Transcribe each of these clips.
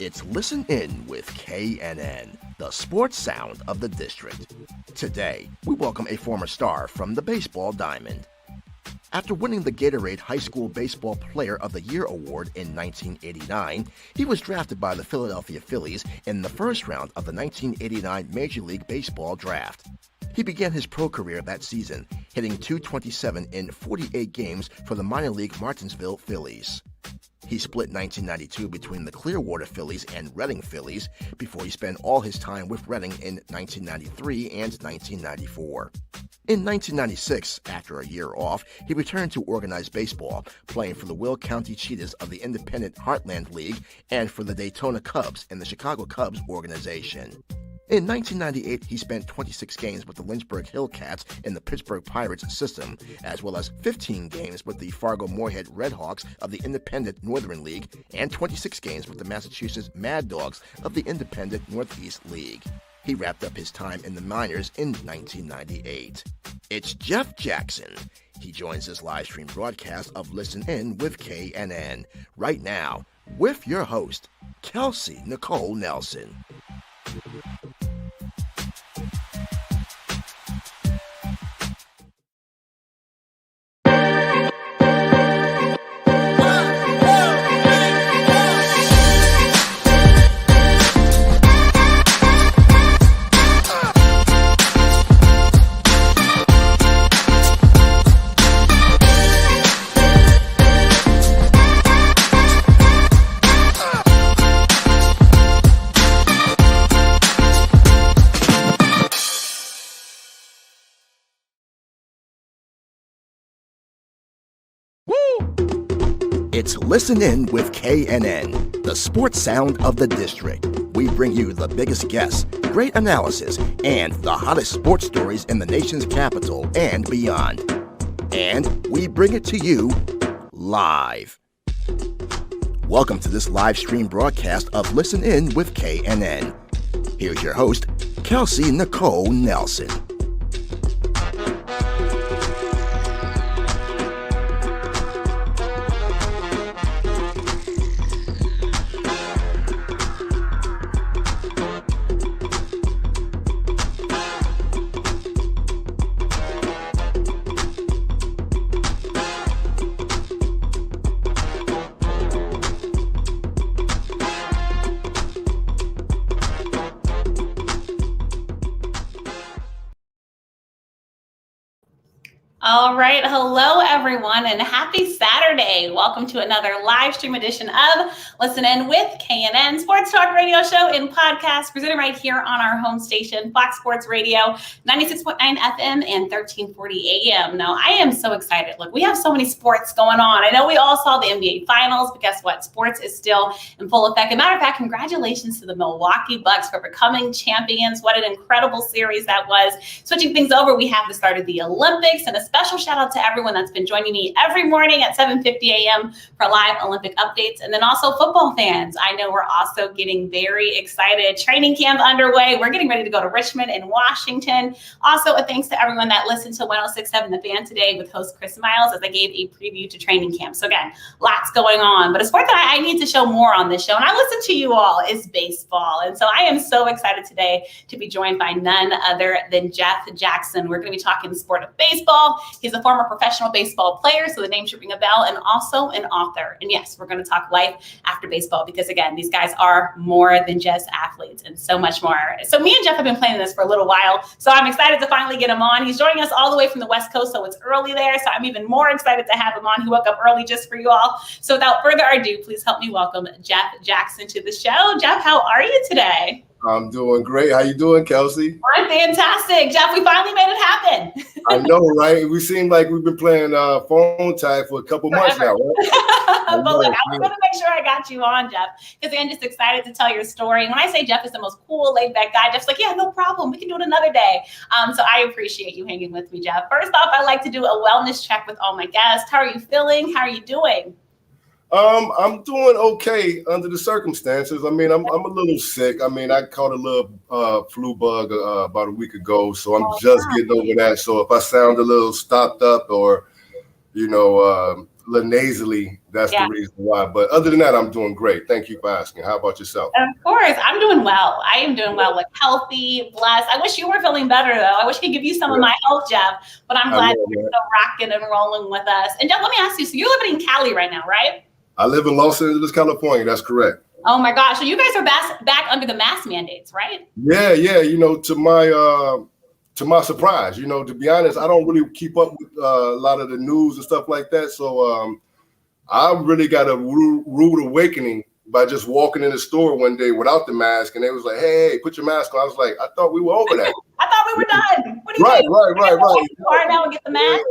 It's Listen In with KNN, the sports sound of the district. Today, we welcome a former star from the baseball diamond. After winning the Gatorade High School Baseball Player of the Year award in 1989, he was drafted by the Philadelphia Phillies in the first round of the 1989 Major League Baseball Draft. He began his pro career that season, hitting .227 in 48 games for the minor league Martinsville Phillies. He split 1992 between the Clearwater Phillies and Reading Phillies before he spent all his time with Reading in 1993 and 1994. In 1996, after a year off, he returned to organized baseball, playing for the Will County Cheetahs of the Independent Heartland League and for the Daytona Cubs in the Chicago Cubs organization. In 1998, he spent 26 games with the Lynchburg Hillcats in the Pittsburgh Pirates system, as well as 15 games with the Fargo-Moorhead Redhawks of the Independent Northern League and 26 games with the Massachusetts Mad Dogs of the Independent Northeast League. He wrapped up his time in the minors in 1998. It's Jeff Jackson. He joins this live stream broadcast of Listen In with KNN right now with your host, Kelsey Nicole Nelson. It's Listen In with KNN, the sports sound of the district. We bring you the biggest guests, great analysis, and the hottest sports stories in the nation's capital and beyond. And we bring it to you live. Welcome to this live stream broadcast of Listen In with KNN. Here's your host, Kelsey Nicole Nelson. All right. Hello, everyone, and happy Saturday. Welcome to another live stream edition of Listen In with KNN Sports Talk Radio Show and Podcast, presented right here on our home station, Fox Sports Radio, 96.9 FM and 1340 AM. Now, I am so excited. Look, we have so many sports going on. I know we all saw the NBA Finals, but guess what? Sports is still in full effect. As a matter of fact, congratulations to the Milwaukee Bucks for becoming champions. What an incredible series that was. Switching things over, we have the start of the Olympics, and a special shout out to everyone that's been joining me every morning at 7:50 a.m. for live Olympic updates. And then also football fans. I know we're also getting very excited. Training camp underway. We're getting ready to go to Richmond in Washington. Also, a thanks to everyone that listened to 106.7 The Fan today with host Chris Miles as I gave a preview to training camp. So again, lots going on. But a sport that I need to show more on this show, and I listen to you all, is baseball. And so I am so excited today to be joined by none other than Jeff Jackson. We're going to be talking the sport of baseball. He's a former professional baseball player, so the name should ring a bell, and also an author. And yes, we're going to talk life after baseball because, again, these guys are more than just athletes and so much more. So me and Jeff have been playing this for a little while, so I'm excited to finally get him on. He's joining us all the way from the West Coast, so it's early there, so I'm even more excited to have him on. He woke up early just for you all. So without further ado, please help me welcome Jeff Jackson to the show. Jeff, how are you today? I'm doing great. How you doing, Kelsey? I'm fantastic. Jeff, we finally made it happen. I know, right? We seem like we've been playing phone tag for a couple months now, right? But look, I was going to make sure I got you on, Jeff, because I'm just excited to tell your story. And when I say Jeff is the most cool, laid-back guy, Jeff's like, yeah, no problem. We can do it another day. So I appreciate you hanging with me, Jeff. First off, I like to do a wellness check with all my guests. How are you feeling? How are you doing? I'm doing okay under the circumstances. I mean, I'm a little sick. I mean, I caught a little flu bug about a week ago, so I'm just getting over that. So if I sound a little stopped up or, little nasally. That's the reason why. But other than that, I'm doing great. Thank you for asking. How about yourself? Of course. I'm doing well. I am doing well. Like healthy, blessed. I wish you were feeling better, though. I wish I could give you some of my health, Jeff. But I'm glad you're still rocking and rolling with us. And Jeff, let me ask you. So you're living in Cali right now, right? I live in Los Angeles, California. That's correct. Oh, my gosh. So you guys are back under the mask mandates, right? Yeah. You know, to my surprise, you know, to be honest, I don't really keep up with a lot of the news and stuff like that. So I really got a rude awakening by just walking in the store one day without the mask, and they was like, "Hey, put your mask on." I was like, "I thought we were over that." I thought we were done. What do you mean? Right. Now and get the mask.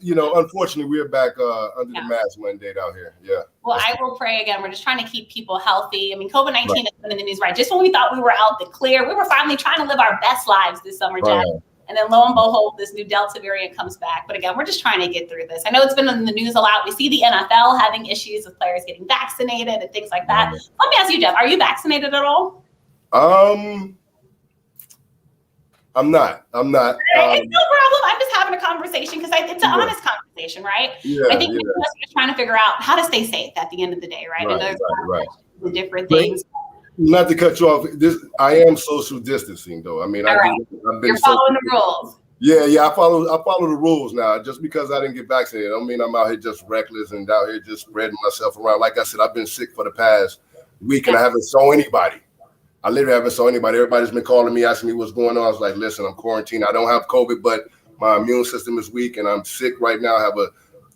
You know, unfortunately, we're back under the mask mandate out here. Yeah. Well, I will pray again. We're just trying to keep people healthy. I mean, COVID-19 has been in the news, right? Just when we thought we were out the clear, we were finally trying to live our best lives this summer, Jeff. And then lo and behold, this new Delta variant comes back. But again, we're just trying to get through this. I know it's been in the news a lot. We see the NFL having issues with players getting vaccinated and things like that. Let me ask you, Jeff, are you vaccinated at all? I'm not. It's no problem. I'm just having a conversation because it's an honest conversation, right? Yeah, I think people are just trying to figure out how to stay safe at the end of the day, right? And there's different things. Not to cut you off, I am social distancing though. I mean, I've been You're following the rules. Yeah, I follow the rules now. Just because I didn't get vaccinated, I don't mean I'm out here just reckless and out here just spreading myself around. Like I said, I've been sick for the past week and I haven't saw anybody. I literally haven't saw anybody. Everybody's been calling me, asking me what's going on. I was like, listen, I'm quarantined. I don't have COVID, but my immune system is weak and I'm sick right now. I have a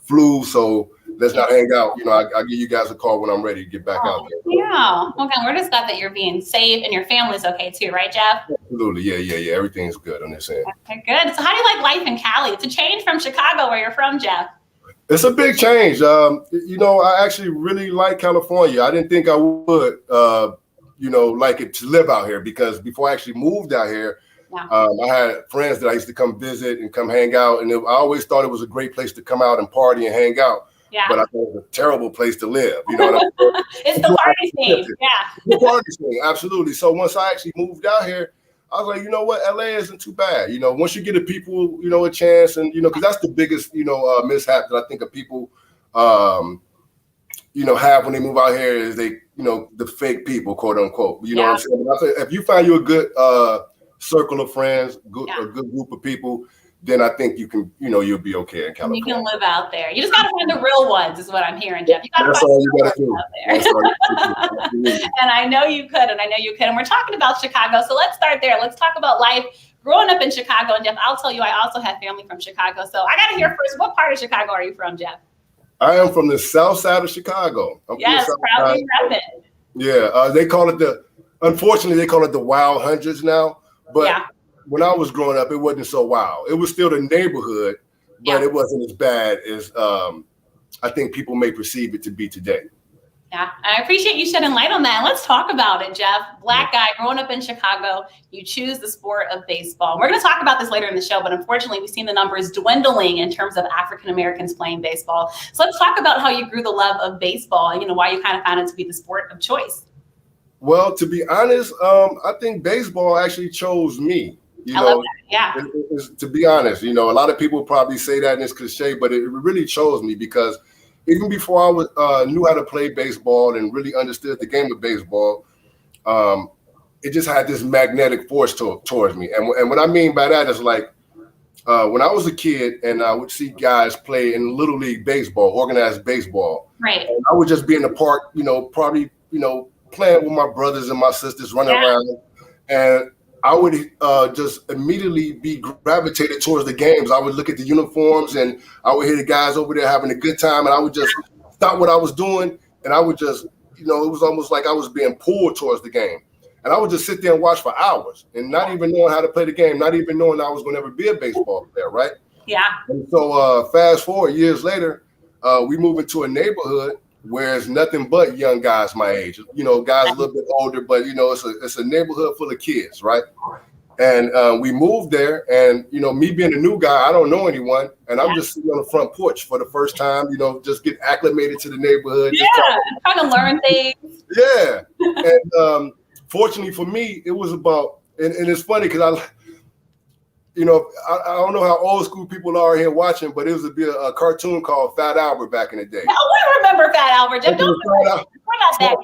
flu, so let's not hang out. You know, I'll give you guys a call when I'm ready to get back out there. Yeah. Okay. We're just glad that you're being safe and your family's okay too, right, Jeff? Absolutely. Yeah. Everything's good on this end. Okay, good. So how do you like life in Cali? It's a change from Chicago where you're from, Jeff. It's a big change. You know, I actually really like California. I didn't think I would, you know, like it to live out here because before I actually moved out here, I had friends that I used to come visit and come hang out. And I always thought it was a great place to come out and party and hang out. Yeah. But I thought it was a terrible place to live. You know what I mean? It's the party scene. Yeah. The party scene, absolutely. So once I actually moved out here, I was like, you know what, LA isn't too bad. You know, once you give the people, you know, a chance, and you know, because that's the biggest, you know, mishap that I think of people, you know, have when they move out here is they, you know, the fake people, quote unquote. You know what I'm saying? But I say, if you find you a good circle of friends, a good group of people, then I think you can, you know, you'll be okay in California. You can live out there. You just got to find the real ones, is what I'm hearing, Jeff. You got to find the real ones out there. And I know you could, And we're talking about Chicago, so let's start there. Let's talk about life growing up in Chicago. And Jeff, I'll tell you, I also have family from Chicago. So I got to hear first, what part of Chicago are you from, Jeff? I am from the south side of Chicago. Yes, proudly repping. Yeah, they call it unfortunately, they call it the Wild Hundreds now. But when I was growing up, it wasn't so wild. It was still the neighborhood, but it wasn't as bad as I think people may perceive it to be today. Yeah, I appreciate you shedding light on that. Let's talk about it, Jeff. Black guy growing up in Chicago, you choose the sport of baseball. We're going to talk about this later in the show, but unfortunately, we've seen the numbers dwindling in terms of African Americans playing baseball. So let's talk about how you grew the love of baseball and, you know, why you kind of found it to be the sport of choice. Well, to be honest, I think baseball actually chose me. I love that. Yeah. To be honest, you know, a lot of people probably say that and it's cliche, but it really chose me because even before I knew how to play baseball and really understood the game of baseball, it just had this magnetic force towards me. And what I mean by that is like when I was a kid and I would see guys play in Little League baseball, organized baseball. Right. And I would just be in the park, you know, probably, you know, playing with my brothers and my sisters, running around. And I would just immediately be gravitated towards the games. I would look at the uniforms and I would hear the guys over there having a good time. And I would just stop what I was doing. And I would just, you know, it was almost like I was being pulled towards the game. And I would just sit there and watch for hours and not even knowing how to play the game, not even knowing I was going to ever be a baseball player, right? Yeah. And so fast forward years later, we move into a neighborhood where it's nothing but young guys my age, you know, guys a little bit older, but, you know, it's a neighborhood full of kids, right? And we moved there and, you know, me being a new guy, I don't know anyone. And I'm just sitting on the front porch for the first time, you know, just get acclimated to the neighborhood. Yeah, trying to learn things. Yeah. And fortunately for me, it was about, and it's funny because I don't know how old school people are here watching, but it was a cartoon called Fat Albert back in the day. Oh, we remember Fat Albert. We're not that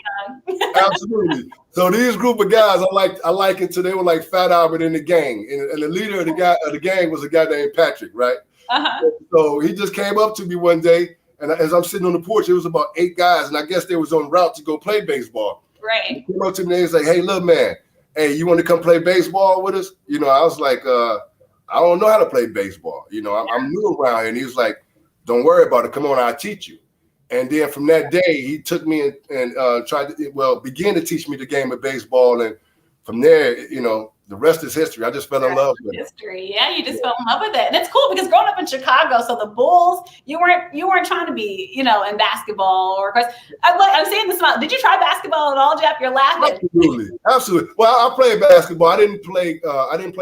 young. Absolutely. So these group of guys, I like it till they were like Fat Albert in the gang, and the leader of the gang was a guy named Patrick, right? So he just came up to me one day, and as I'm sitting on the porch, it was about 8 guys, and I guess they was on route to go play baseball. Right. He came up to me and he was like, "Hey, look, man, hey, you want to come play baseball with us?" I was like, I don't know how to play baseball. I'm new around here. And he was like, "Don't worry about it. Come on, I'll teach you." And then from that day, he took me and began to teach me the game of baseball. And from there, the rest is history. I just fell in love with history. Yeah, you just fell in love with it. And it's cool because growing up in Chicago, so the Bulls, you weren't trying to be, in basketball or I'm saying this about, did you try basketball at all, Jeff? You're laughing. Absolutely. Well, I played basketball. I didn't play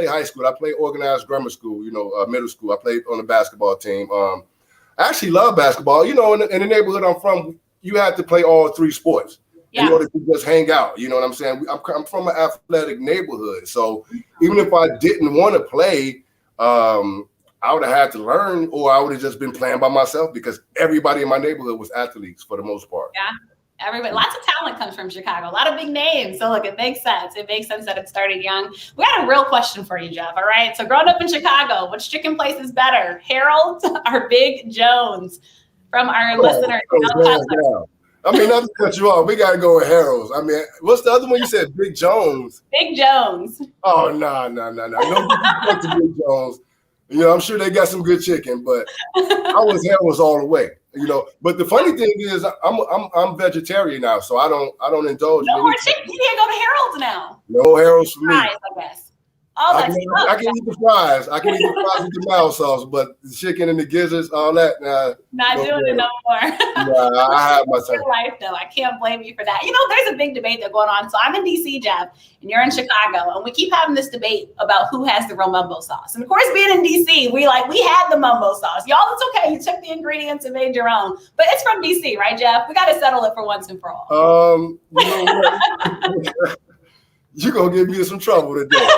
high school. I played organized grammar school, middle school. I played on the basketball team. I actually love basketball. In the neighborhood I'm from, you have to play all 3 sports. In order to just hang out, you know what I'm saying? I'm from an athletic neighborhood, so even if I didn't want to play, I would have had to learn, or I would have just been playing by myself because everybody in my neighborhood was athletes for the most part. Yeah, everybody. Lots of talent comes from Chicago. A lot of big names. So look, it makes sense. It makes sense that it started young. We got a real question for you, Jeff. All right. So growing up in Chicago, which chicken place is better, Harold or Big Jones? From our listeners. I mean, not to cut you off, we got to go with Harold's. I mean, what's the other one you said? Big Jones. Big Jones. Oh, no. No disrespect to Big Jones. I'm sure they got some good chicken, but I was Harold's all the way. But the funny thing is, I'm vegetarian now, so I don't indulge. No more chicken. You can't go to Harold's now. No Harold's for me. Fries, I guess. Oh, I can eat the fries. I can eat the fries with the mild sauce, but the chicken and the gizzards, all that, not doing it no more. Nah, I have my turn. Life, though. I can't blame you for that. There's a big debate that's going on. So I'm in DC, Jeff, and you're in Chicago, and we keep having this debate about who has the real mumbo sauce. And of course, being in DC, we had the mumbo sauce. Y'all, it's okay. You took the ingredients and made your own, but it's from DC, right, Jeff? We got to settle it for once and for all. You're gonna get me in some trouble today.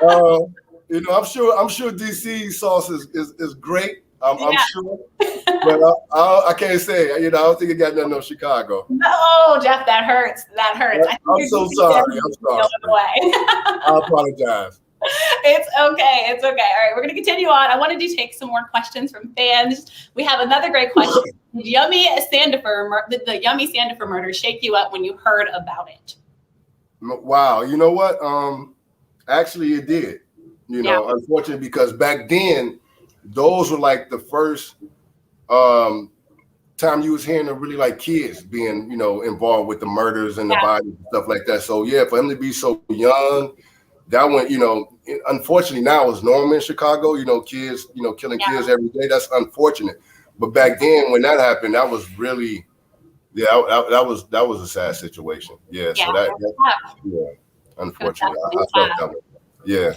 I'm sure DC sauce is great. I'm sure, but I can't say. I don't think it got nothing on Chicago. No, Jeff, that hurts. I'm so sorry. I'm sorry. I apologize. It's okay. It's okay. All right, we're gonna continue on. I wanted to take some more questions from fans. We have another great question. Did the Yummy Sandifer murder shake you up when you heard about it? Wow. You know what? Actually, it did. Unfortunately, because back then, those were like the first time you was hearing of really like kids being, involved with the murders and the bodies and stuff like that. So yeah, for him to be so young, that went, unfortunately now it's normal in Chicago. Kids, killing kids every day. That's unfortunate. But back then, when that happened, that was really, that was a sad situation. Yeah. So unfortunately, I felt that way. Yeah.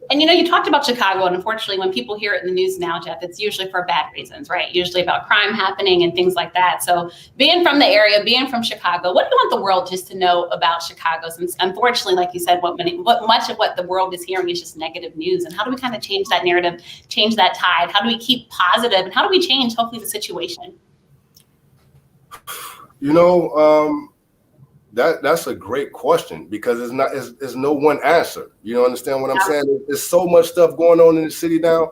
And you talked about Chicago, and unfortunately, when people hear it in the news now, Jeff, it's usually for bad reasons, right? Usually about crime happening and things like that. So being from the area, being from Chicago, what do you want the world just to know about Chicago? Since unfortunately, like you said, much of what the world is hearing is just negative news. And how do we kind of change that narrative, change that tide? How do we keep positive? And how do we change, hopefully, the situation? That's a great question because it's no one answer. You understand what I'm saying? There's so much stuff going on in the city now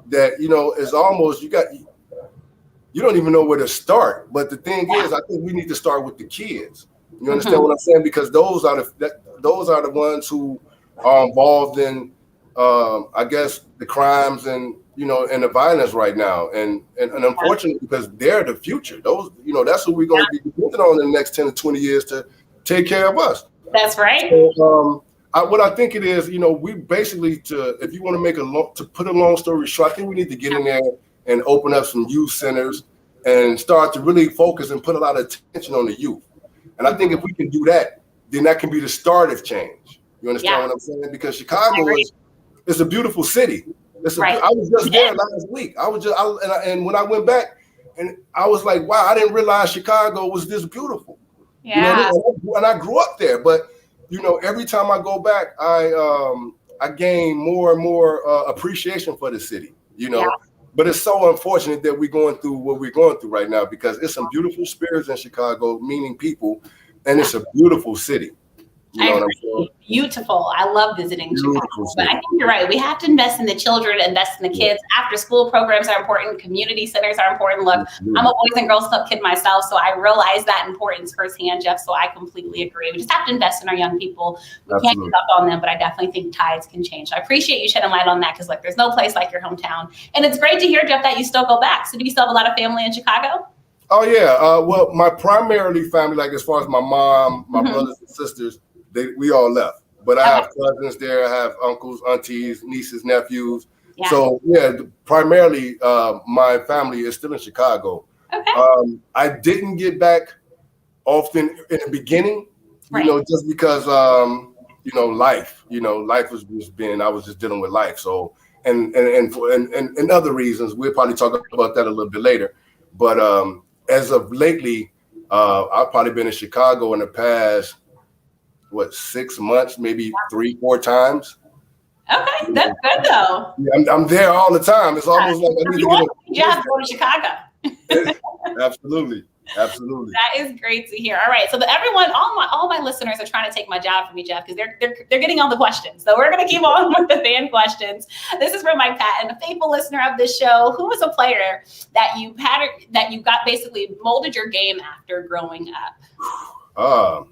that it's almost you don't even know where to start. But the thing is, I think we need to start with the kids. You understand what I'm saying? Because those are the ones who are involved in I guess the crimes and and the violence right now, and unfortunately, because they're the future. Those, that's what we're going to be depending on in the next 10 to 20 years to take care of us. That's right. So, what I think it is, we basically if you want to put a long story short, I think we need to get in there and open up some youth centers and start to really focus and put a lot of attention on the youth. And I think if we can do that, then that can be the start of change. You understand what I'm saying? Because Chicago is a beautiful city. I was just there last week. And when I went back, and I was like, wow, I didn't realize Chicago was this beautiful. Yeah. And I grew up there, but every time I go back, I I gained more and more appreciation for the city, Yeah. But it's so unfortunate that we're going through what we're going through right now, because it's some beautiful spirits in Chicago, meaning people, and it's a beautiful city. You know what I'm saying? Beautiful. I love visiting Chicago. But I think you're right. We have to invest in the children, invest in the kids. After school programs are important. Community centers are important. Look, I'm a Boys and Girls Club kid myself, so I realize that importance firsthand, Jeff. So I completely agree. We just have to invest in our young people. We can't give up on them, but I definitely think tides can change. So I appreciate you shedding light on that, because there's no place like your hometown. And it's great to hear, Jeff, that you still go back. So do you still have a lot of family in Chicago? Oh, yeah. Well, my primarily family, like as far as my mom, my brothers and sisters, we all left. But I have cousins there. I have uncles, aunties, nieces, nephews. Yeah. So, primarily my family is still in Chicago. Okay. I didn't get back often in the beginning, just because, life, life was just I was just dealing with life. So, and other reasons, we'll probably talk about that a little bit later. But as of lately, I've probably been in Chicago in the past, 6 months, maybe 3-4 times. Okay, that's good though. Yeah, I'm there all the time. It's almost like I need to get go to Chicago. Absolutely. That is great to hear. All right, so all my listeners are trying to take my job from me, Jeff, because they're getting all the questions. So we're going to keep on with the fan questions. This is from Mike Patton, a faithful listener of this show. Who was a player that you got basically molded your game after growing up?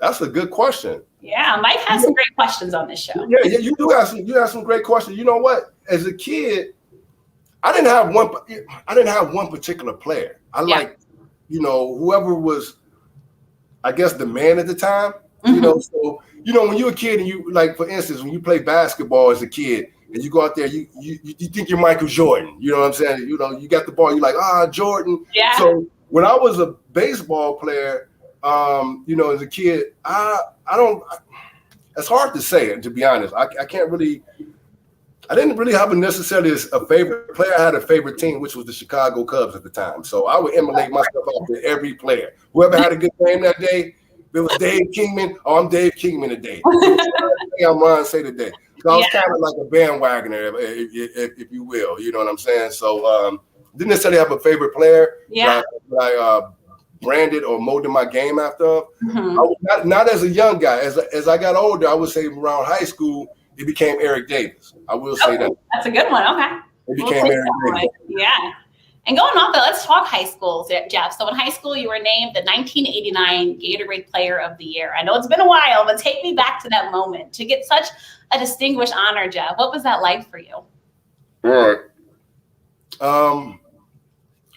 That's a good question. Yeah, Mike has some great questions on this show. Yeah, you do have some great questions. You know what? As a kid, I didn't have one particular player. I liked, whoever was, I guess, the man at the time. So when you're a kid and you, like, for instance, when you play basketball as a kid and you go out there, you think you're Michael Jordan. You know what I'm saying? You got the ball, you're like, Jordan. Yeah. So when I was a baseball player, as a kid, it's hard to say, to be honest. I didn't really have necessarily a favorite player. I had a favorite team, which was the Chicago Cubs at the time. So I would emulate myself after every player. Whoever had a good game that day, if it was Dave Kingman, I'm Dave Kingman today. I'm Ron Say today. So I was kind of like a bandwagoner, if you will. You know what I'm saying? So didn't necessarily have a favorite player. Yeah. I branded or molded my game after. I was not as a young guy. As I got older, I would say around high school, it became Eric Davis. I will say that. That's a good one. Okay. It became Eric Davis. Yeah. And going off that, let's talk high school, Jeff. So in high school, you were named the 1989 Gatorade Player of the Year. I know it's been a while, but take me back to that moment. To get such a distinguished honor, Jeff, what was that like for you? All right,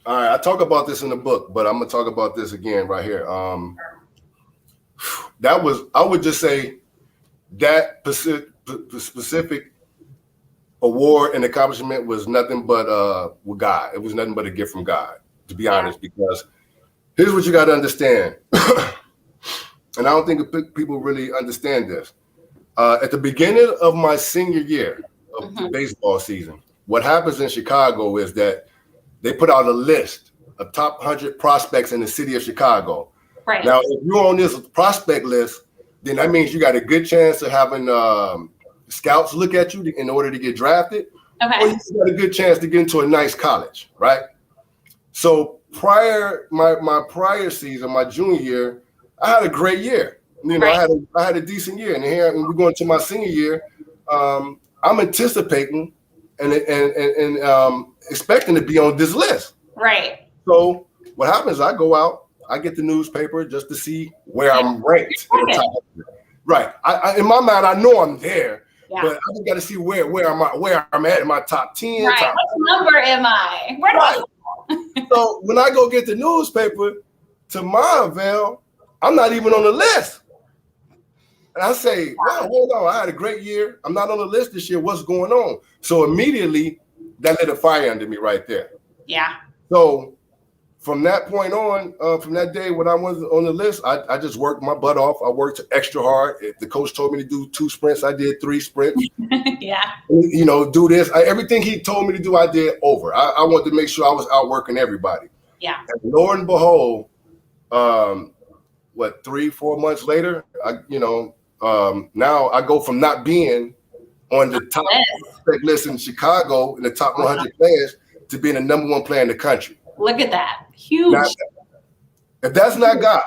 I talk about this in the book, but I'm gonna talk about this again right here. I would just say that specific award and accomplishment was nothing but with God. It was nothing but a gift from God, to be honest, because here's what you got to understand. And I don't think people really understand this. At the beginning of my senior year of the baseball season, what happens in Chicago is that they put out a list of top 100 prospects in the city of Chicago. Right. Now, if you're on this prospect list, then that means you got a good chance of having scouts look at you in order to get drafted. Okay. Or you got a good chance to get into a nice college, right? So my prior season, my junior year, I had a great year. I had a decent year. And here, when we're going to my senior year, I'm anticipating and expecting to be on this list. Right. So what happens, I go out, I get the newspaper just to see where I'm ranked. Right. In my mind, I know I'm there, but I just got to see where I'm at in my top 10. Right. What number am I? Where do I? So when I go get the newspaper, to my avail, I'm not even on the list. And I say, wow, hold on, I had a great year. I'm not on the list this year. What's going on? So immediately, that lit a fire under me right there. Yeah. So from that point on, from that day when I was on the list, I just worked my butt off. I worked extra hard. If the coach told me to do 2 sprints, I did 3 sprints. Yeah. Do this. Everything he told me to do, I did over. I wanted to make sure I was outworking everybody. Yeah. And lo and behold, 3-4 months later, now I go from not being on the top list in Chicago in the top 100 players to being the #1 player in the country. Look at that. Huge. Now, if that's not God,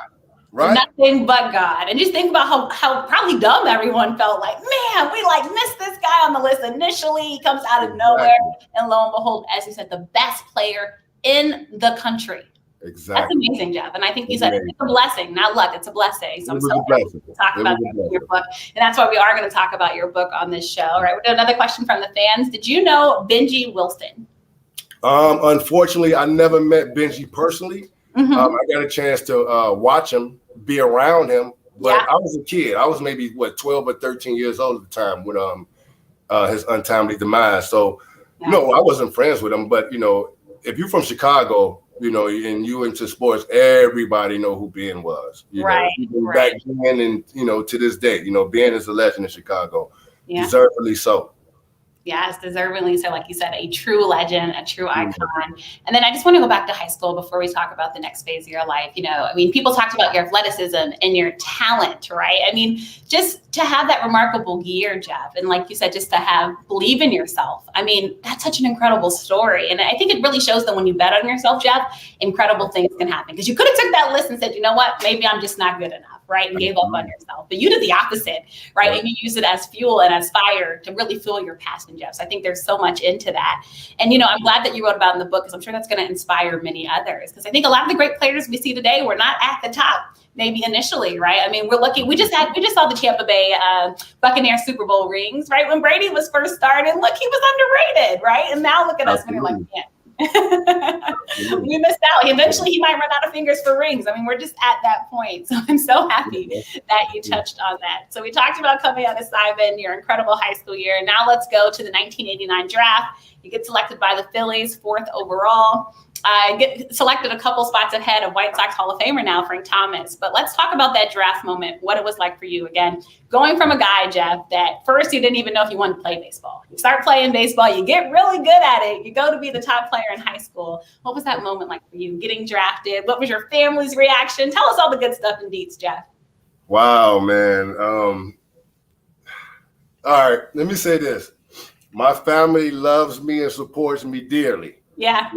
right? Nothing but God. And just think about how probably dumb everyone felt. Like, man, we like missed this guy on the list initially. He comes out of nowhere. And lo and behold, as you said, the best player in the country. Exactly. That's amazing, Jeff. And I think you said it's a blessing, not luck. It's a blessing. So I'm so happy to talk about your book. And that's why we are going to talk about your book on this show. Right. We have another question from the fans. Did you know Benji Wilson? Unfortunately, I never met Benji personally. I got a chance to watch him, be around him, but I was a kid. I was maybe 12 or 13 years old at the time when his untimely demise. So no, I wasn't friends with him. But if you're from Chicago, and you into sports, everybody know who Ben was. Back then and to this day, Ben is a legend in Chicago, deservedly so. Yes, deservingly so. Like you said, a true legend, a true icon. And then I just want to go back to high school before we talk about the next phase of your life. People talked about your athleticism and your talent, right? I mean, just to have that remarkable year, Jeff, and like you said, just to believe in yourself. I mean, that's such an incredible story. And I think it really shows that when you bet on yourself, Jeff, incredible things can happen. Because you could have took that list and said, you know what, maybe I'm just not good enough. Right. And gave up on yourself. But you did the opposite. Right. And you use it as fuel and as fire to really fuel your passion, Jeff. So I think there's so much into that. And, I'm glad that you wrote about it in the book because I'm sure that's going to inspire many others. Because I think a lot of the great players we see today were not at the top, maybe initially. Right. I mean, we're lucky. We just saw the Tampa Bay Buccaneers Super Bowl rings. Right. When Brady was first started, look, he was underrated. Right. And now look at us when you're like, yeah. We missed out. Eventually, he might run out of fingers for rings. I mean, we're just at that point. So I'm so happy that you touched on that. So we talked about coming out of Simon, your incredible high school year. Now let's go to the 1989 draft. You get selected by the Phillies, 4th overall. Get selected a couple spots ahead of White Sox Hall of Famer now, Frank Thomas. But let's talk about that draft moment, what it was like for you. Again, going from a guy, Jeff, that first you didn't even know if you wanted to play baseball. You start playing baseball, you get really good at it. You go to be the top player in high school. What was that moment like for you, getting drafted? What was your family's reaction? Tell us all the good stuff and deets, Jeff. Wow, man. All right, let me say this. My family loves me and supports me dearly. Yeah.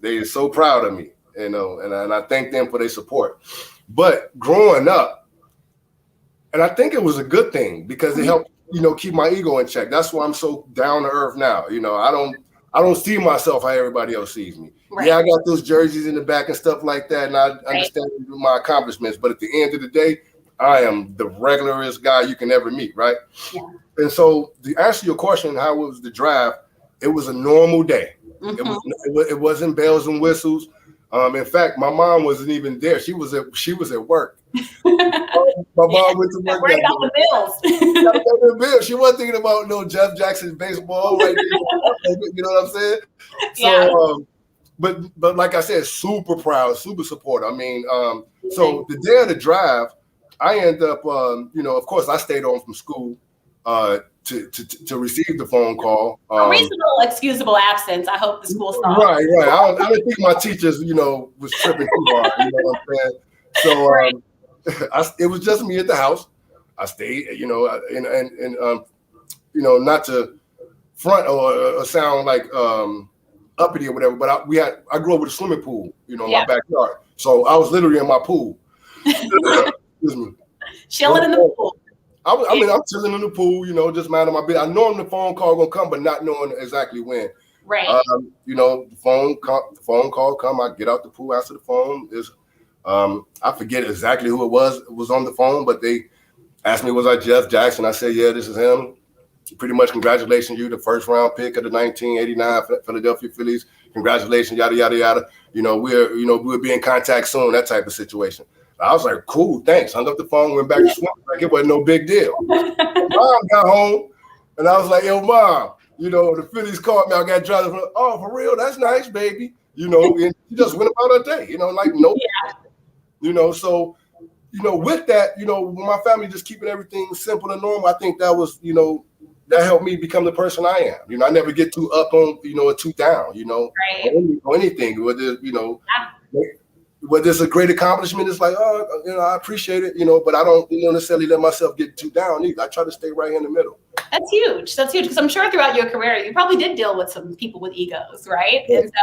They are so proud of me, and I thank them for their support. But growing up, and I think it was a good thing because it helped, keep my ego in check. That's why I'm so down to earth now. I don't see myself how everybody else sees me. Right. Yeah, I got those jerseys in the back and stuff like that, and I understand my accomplishments. But at the end of the day, I am the regularest guy you can ever meet, right? Yeah. And so to answer your question, how was the draft? It was a normal day. It wasn't bells and whistles. In fact, my mom wasn't even there. She was at work. My mom went to work. Worried about the bills. She wasn't thinking about no Jeff Jackson's baseball. Right there. You know what I'm saying? Yeah. So, but like I said, super proud, super supportive. I mean, so the day of the draft, I end up, of course, I stayed on from school to receive the phone call. A reasonable, excusable absence. I hope the school saw. Right. I didn't think my teachers, was tripping too hard. You know what I'm saying? So it was just me at the house. I stayed, and not to front or sound like uppity or whatever, but I grew up with a swimming pool, in my backyard. So I was literally in my pool. Excuse me. Chilling in the pool. I'm chilling in the pool, just minding my business. I know the phone call gonna come, but not knowing exactly when. Right. The phone call come. I get out the pool, answer the phone. I forget exactly who it was on the phone, but they asked me, was I Jeff Jackson? I said, yeah, this is him. Pretty much, congratulations, you the first round pick of the 1989 Philadelphia Phillies. Congratulations, yada yada yada. We'll be in contact soon. That type of situation. I was like, cool, thanks. Hung up the phone, went back to swimming like it wasn't no big deal. Mom got home, and I was like, yo, Mom, the Phillies called me. I got drafted. Oh, for real? That's nice, baby. And she just went about her day, like, nope. Yeah. So, with that, my family just keeping everything simple and normal, I think that was, that helped me become the person I am. I never get too up on, or too down, right. or anything. Whether, whether it's a great accomplishment, it's like, oh, I appreciate it, but I don't, necessarily let myself get too down either. I try to stay right in the middle. That's huge. Because I'm sure throughout your career, you probably did deal with some people with egos, right? Yeah. And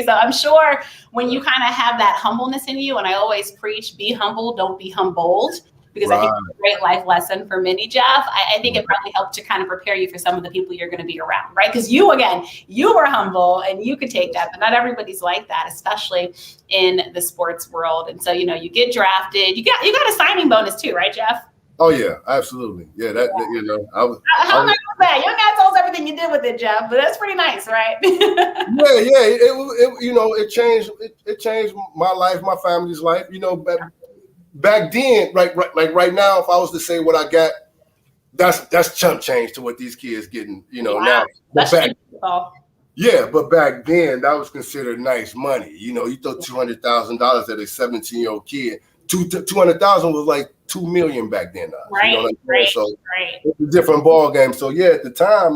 so I'm sure when you kind of have that humbleness in you, and I always preach, be humble, don't be humbled, because I think it's a great life lesson for many, Jeff. I think it probably helped to kind of prepare you for some of the people you're going to be around, right? Because you were humble and you could take that, but not everybody's like that, especially in the sports world. And so, you get drafted. You got a signing bonus too, right, Jeff? Oh yeah, absolutely. Yeah, How nice was that? You guys told us everything you did with it, Jeff, but that's pretty nice, right? yeah. It changed my life, my family's life. Back then, like right now, if I was to say what I got, that's chump change to what these kids getting. Now. But back then that was considered nice money. You throw $200,000 at a 17-year-old kid. $200,000 was like $2 million back then. Right. So it's a different ball game. So yeah, at the time,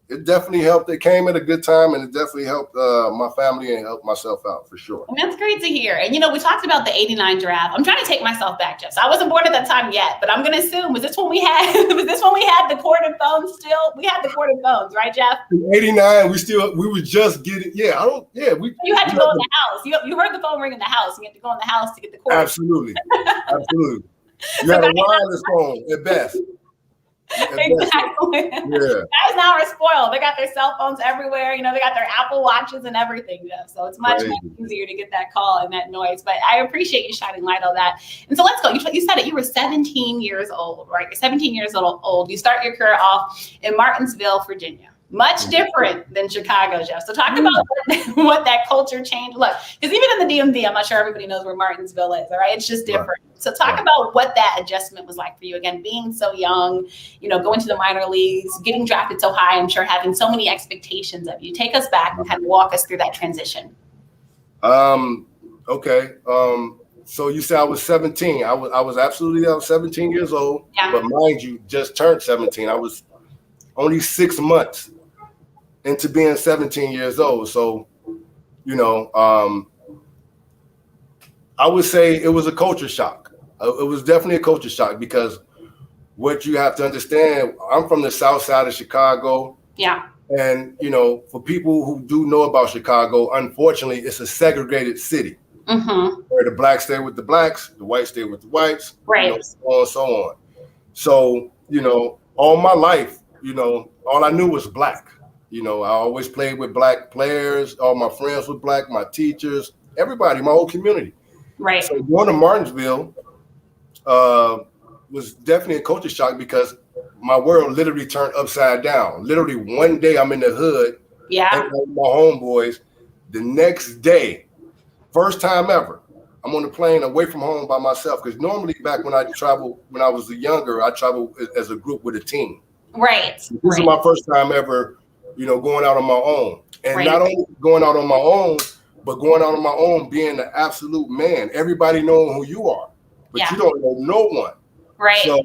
it definitely helped. It came at a good time, and it definitely helped my family and helped myself out for sure. And that's great to hear. And we talked about the '89 draft. I'm trying to take myself back, Jeff. So I wasn't born at that time yet, but I'm going to assume was this when we had the corded phones still? We had the corded phones, right, Jeff? In '89, we were just getting. You had to go in the house. You heard the phone ring in the house. You had to go in the house to get the cord. Absolutely. You had a wireless phone at best. Exactly. Yeah. Guys now are spoiled. They got their cell phones everywhere. They got their Apple Watches and everything, Jeff. So it's much easier to get that call and that noise. But I appreciate you shining light on that. And so let's go. You said it. You were 17 years old, right? You're 17 years old. You start your career off in Martinsville, Virginia. Much different than Chicago, Jeff. So talk about what that culture changed. Look, because even in the DMV, I'm not sure everybody knows where Martinsville is, all right? It's just different. Right. So talk about what that adjustment was like for you. Again, being so young, going to the minor leagues, getting drafted so high, I'm sure having so many expectations of you. Take us back and kind of walk us through that transition. Okay. So you said I was 17. I was 17 years old. Yeah. But mind you, just turned 17. I was only 6 months into being 17 years old. So, I would say it was a culture shock. It was definitely a culture shock because what you have to understand, I'm from the south side of Chicago. Yeah. And, for people who do know about Chicago, unfortunately, it's a segregated city. Mm-hmm. Where the blacks stay with the blacks, the whites stay with the whites, right. So on and so on. So, all my life, all I knew was black. I always played with black players. All my friends were black, my teachers, everybody, my whole community. Right. So going to Martinsville was definitely a culture shock because my world literally turned upside down. Literally one day I'm in the hood. Yeah. With my homeboys. The next day, first time ever, I'm on the plane away from home by myself. Because normally back when I was younger, I traveled as a group with a team. Right. This is my first time ever, going out on my own. And not only going out on my own, but going out on my own, being the absolute man. Everybody knowing who you are, but you don't know no one. Right. So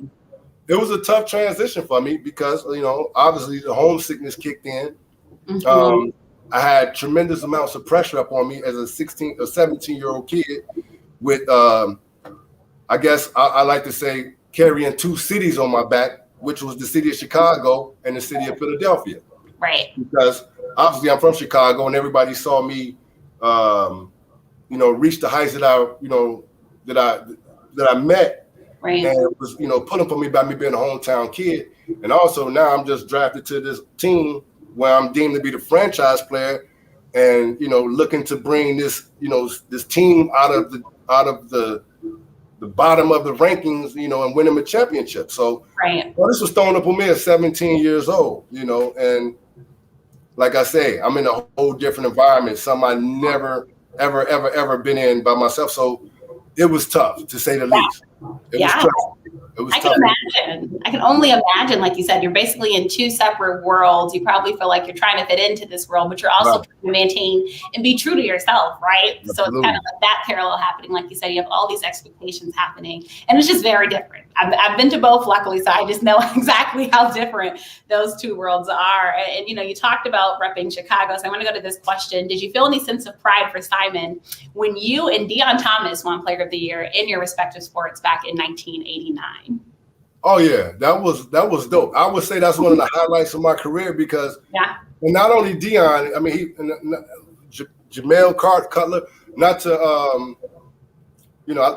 it was a tough transition for me because, obviously the homesickness kicked in. Mm-hmm. I had tremendous amounts of pressure up on me as a 17-year-old kid with, I guess I like to say, carrying two cities on my back, which was the city of Chicago and the city of Philadelphia. Right. Because obviously I'm from Chicago and everybody saw me, reach the heights that I met. Right. And it was, pulling for me by me being a hometown kid. And also now I'm just drafted to this team where I'm deemed to be the franchise player and, looking to bring this, this team out of the bottom of the rankings, and win them a championship. So this was thrown up on me at 17 years old, and like I say, I'm in a whole different environment, something I never, ever been in by myself. So it was tough, to say the least. It was tough. It was I tough. can imagine. I can only imagine, like you said, you're basically in two separate worlds. You probably feel like you're trying to fit into this world, but you're also trying to maintain and be true to yourself, right? Absolutely. So it's kind of like that parallel happening. Like you said, you have all these expectations happening, and it's just very different. I've been to both, luckily, so I just know exactly how different those two worlds are. And you talked about repping Chicago, so I want to go to this question. Did you feel any sense of pride for Simon when you and Deion Thomas won Player of the Year in your respective sports back in 1989? Oh yeah, that was dope. I would say that's one of the highlights of my career because and not only Deion, I mean Jamel Cutler, not to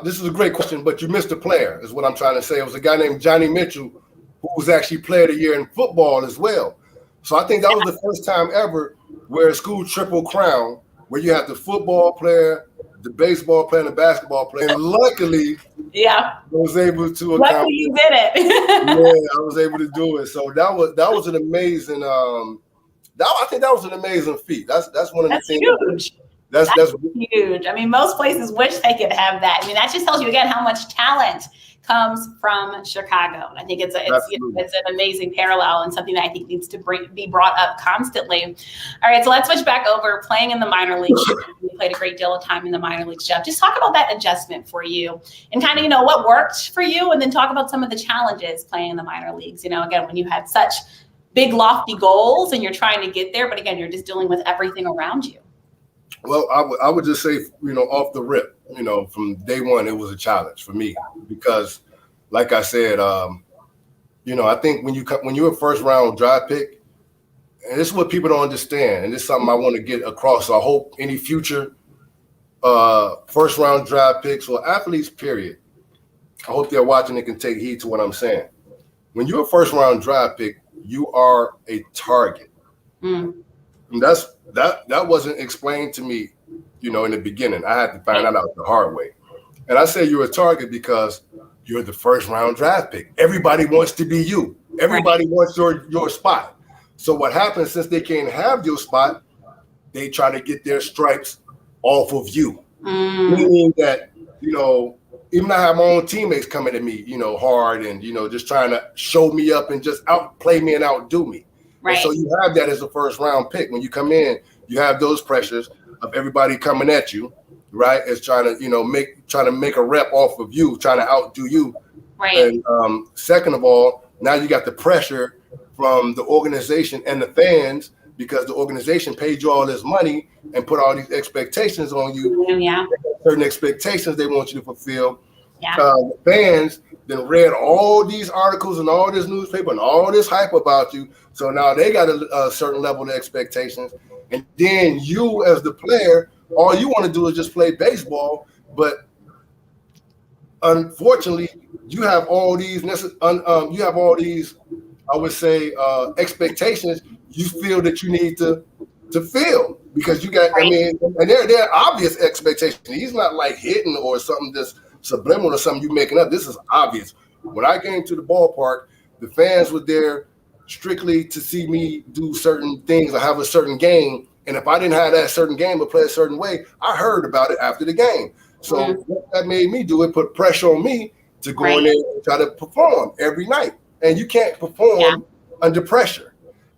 this is a great question, but you missed a player, is what I'm trying to say. It was a guy named Johnny Mitchell, who was actually Player of the Year in football as well. So I think that was the first time ever where a school triple crown, where you have the football player, the baseball player, and the basketball player. And luckily, I was able to accomplish. Luckily you did it. I was able to do it. So that was an amazing. I think that was an amazing feat. That's one of the things. Huge. That's huge. I mean, most places wish they could have that. I mean, that just tells you again how much talent comes from Chicago. And I think it's an amazing parallel and something that I think needs to be brought up constantly. All right, so let's switch back over playing in the minor leagues. You played a great deal of time in the minor leagues, Jeff. Just talk about that adjustment for you and kind of, what worked for you, and then talk about some of the challenges playing in the minor leagues. Again, when you had such big, lofty goals and you're trying to get there, but again, you're just dealing with everything around you. Well, I would just say, off the rip, from day one, it was a challenge for me because, like I said, I think when you're a first round draft pick, and this is what people don't understand, and this is something I want to get across. So I hope any future first round draft picks or athletes, period, I hope they're watching and can take heed to what I'm saying. When you're a first round draft pick, you are a target. And that wasn't explained to me, in the beginning. I had to find that out the hard way. And I say you're a target because you're the first round draft pick. Everybody wants to be you. Everybody wants your spot. So what happens, since they can't have your spot, they try to get their stripes off of you. Meaning that, even I have my own teammates coming at me, hard and, just trying to show me up and just outplay me and outdo me. Right. And so you have that as a first round pick. When you come in, you have those pressures of everybody coming at you, right? As trying to make a rep off of you, trying to outdo you. Right. And second of all, now you got the pressure from the organization and the fans, because the organization paid you all this money and put all these expectations on you. Certain expectations they want you to fulfill. The fans then read all these articles and all this newspaper and all this hype about you. So now they got a certain level of expectations. And then you, as the player, all you want to do is just play baseball. But unfortunately, you have all these, I would say, expectations you feel that you need to feel, because you got, and they're obvious expectations. He's not like hitting or something that's subliminal or something you making up. This is obvious. When I came to the ballpark, the fans were there strictly to see me do certain things or have a certain game. And if I didn't have that certain game or play a certain way, I heard about it after the game. So what that made me do, it put pressure on me to go in there and try to perform every night. And you can't perform under pressure.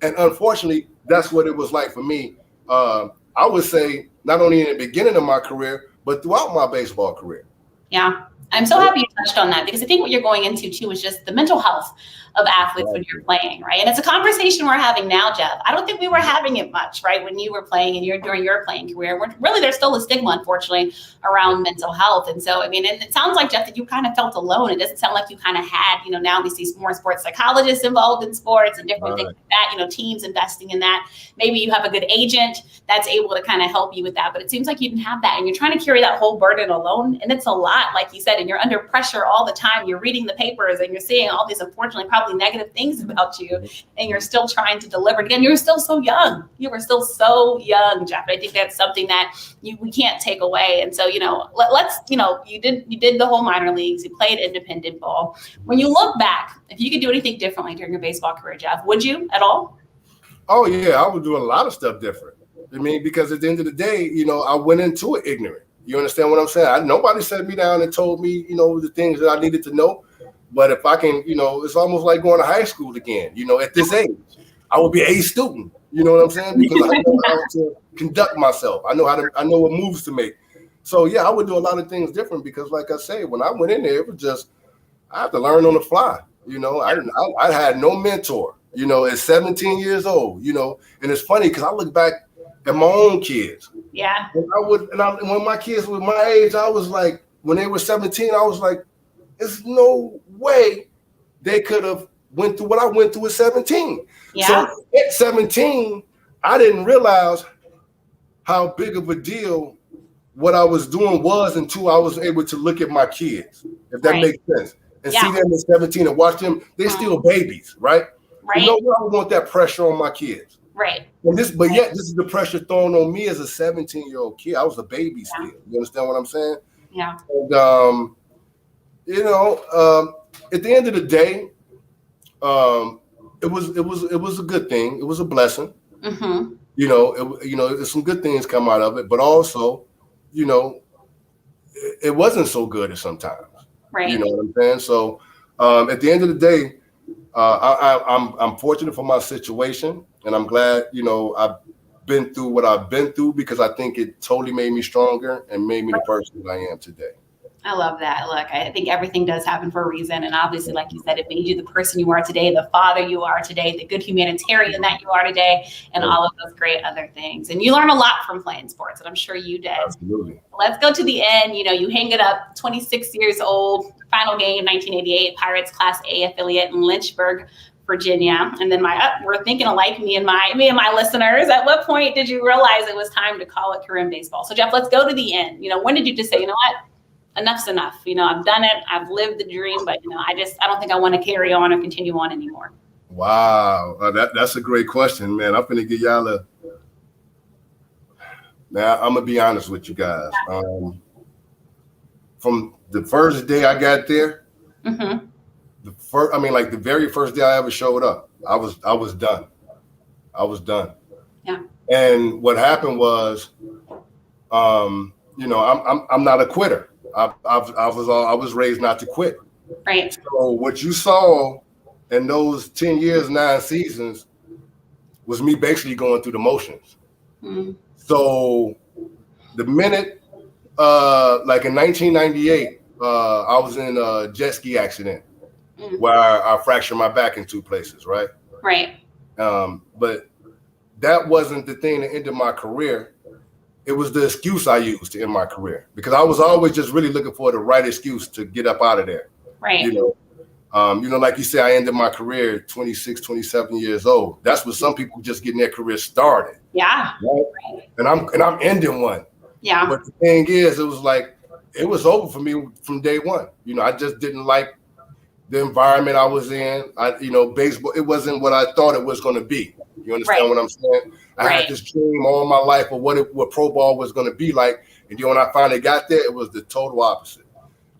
And unfortunately, that's what it was like for me. I would say not only in the beginning of my career, but throughout my baseball career. Yeah. I'm so happy you touched on that, because I think what you're going into too is just the mental health of athletes when you're playing, right? And it's a conversation we're having now, Jeff. I don't think we were having it much, right, when you were playing and during your playing career. Really, there's still a stigma, unfortunately, around mental health. And so, it sounds like, Jeff, that you kind of felt alone. It doesn't sound like you kind of had, now we see more sports psychologists involved in sports and different things like that, teams investing in that. Maybe you have a good agent that's able to kind of help you with that. But it seems like you didn't have that, and you're trying to carry that whole burden alone. And it's a lot, like you said, and you're under pressure all the time. You're reading the papers and you're seeing all these, unfortunately, probably negative things about you, and you're still trying to deliver. Again, you're still so young. You were still so young, Jeff. I think that's something that we can't take away. And so, let's, you did the whole minor leagues. You played independent ball. When you look back, if you could do anything differently during your baseball career, Jeff, would you at all? Oh yeah, I would do a lot of stuff different. Because at the end of the day, I went into it ignorant. You understand what I'm saying? Nobody sat me down and told me, the things that I needed to know. But if I can, it's almost like going to high school again. At this age, I would be an A student. You know what I'm saying? Because I know how to conduct myself. I know what moves to make. So yeah, I would do a lot of things different because, like I say, when I went in there, it was just I had to learn on the fly. I had no mentor. At 17 years old. And it's funny because I look back at my own kids. Yeah. And when my kids were my age, I was like, when they were 17, I was like, there's no way they could have went through what I went through at 17. Yeah. So at 17, I didn't realize how big of a deal what I was doing was until I was able to look at my kids, if that makes sense, and see them at 17 and watch them. They're still babies, right? Right. I don't want that pressure on my kids. Right. But yet this is the pressure thrown on me as a 17-year-old kid. I was a baby still. You understand what I'm saying? Yeah. And at the end of the day, it was a good thing. It was a blessing. Mm-hmm. There's some good things come out of it, but also, it wasn't so good at sometimes. Right. You know what I'm saying? So at the end of the day, I'm fortunate for my situation, and I'm glad, I've been through what I've been through because I think it totally made me stronger and made me the person that I am today. I love that. Look, I think everything does happen for a reason. And obviously, like you said, it made you the person you are today, the father you are today, the good humanitarian that you are today, and all of those great other things. And you learn a lot from playing sports, and I'm sure you did. Absolutely. Let's go to the end. You hang it up, 26 years old, final game, 1988, Pirates Class A affiliate in Lynchburg, Virginia. And then we're thinking alike, me and my listeners. At what point did you realize it was time to call it career in baseball? So Jeff, let's go to the end. When did you just say, you know what? Enough's enough. I've done it. I've lived the dream, but I don't think I want to carry on or continue on anymore. Wow. That's a great question, man. I'm going to give y'all now I'm going to be honest with you guys. From the first day I got there, mm-hmm. the very first day I ever showed up, I was done. I was done. Yeah. And what happened was, I'm not a quitter. I was raised not to quit. Right. So what you saw in those 10 years, 9 seasons was me basically going through the motions. Mm-hmm. So the minute, like in 1998, I was in a jet ski accident where I fractured my back in 2 places, right? Right. But that wasn't the thing that ended my career. It was the excuse I used to end my career because I was always just really looking for the right excuse to get up out of there. Right. Like you said, I ended my career at 26, 27 years old. That's what some people just getting their career started. Yeah. Right? And I'm ending one. Yeah. But the thing is, it was like, it was over for me from day one. I just didn't like the environment I was in. Baseball, it wasn't what I thought it was going to be. You understand what I'm saying? I had this dream all my life of what pro ball was going to be like. And when I finally got there, it was the total opposite.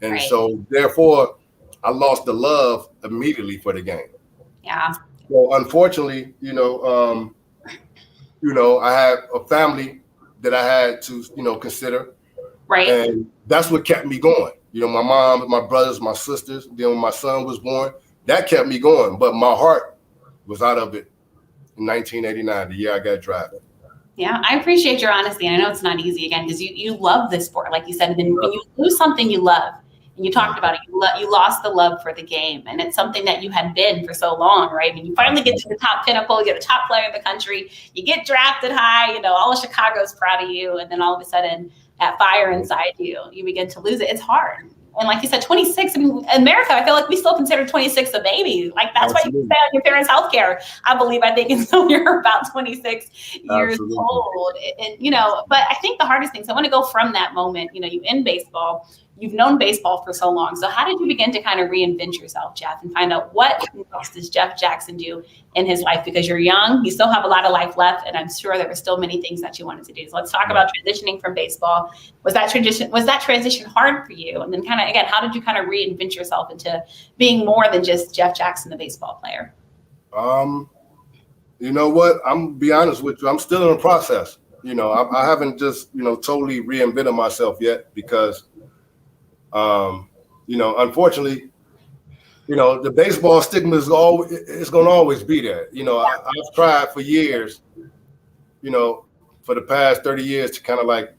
And so therefore, I lost the love immediately for the game. Yeah. So unfortunately, I had a family that I had to, consider. Right. And that's what kept me going. My mom, my brothers, my sisters. Then when my son was born, that kept me going. But my heart was out of it in 1989, the year I got drafted. Yeah, I appreciate your honesty. And I know it's not easy, again, because you love this sport, like you said. And then when you lose something you love, and you talked about it, you lost the love for the game. And it's something that you had been for so long, right? And you finally get to the top pinnacle, you're the top player in the country, you get drafted high, all of Chicago's proud of you. And then all of a sudden, that fire inside you begin to lose it. It's hard. And like you said, 26, in America, I feel like we still consider 26 a baby. Like that's why you stay on your parents' healthcare, I think until you're about 26 years old. And, but I think the hardest thing, so I want to go from that moment, you end baseball, you've known baseball for so long. So how did you begin to kind of reinvent yourself, Jeff, and find out what else does Jeff Jackson do in his life? Because you're young, you still have a lot of life left, and I'm sure there were still many things that you wanted to do. So let's talk about transitioning from baseball. Was that transition hard for you? And then kind of, again, how did you kind of reinvent yourself into being more than just Jeff Jackson, the baseball player? You know what? I'm gonna be honest with you. I'm still in the process. I haven't just, totally reinvented myself yet because, unfortunately, the baseball stigma is always, it's going to always be there. I've tried for years, for the past 30 years to kind of like,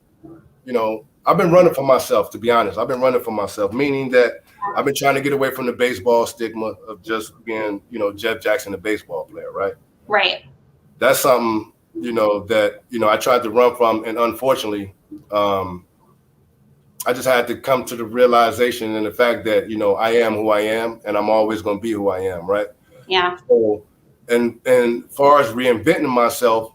I've been running for myself, to be honest. I've been running for myself, meaning that I've been trying to get away from the baseball stigma of just being, Jeff Jackson, a baseball player, right? Right. That's something, that, I tried to run from. And unfortunately, I just had to come to the realization and the fact that, I am who I am and I'm always going to be who I am. Right. Yeah. So, and as far as reinventing myself,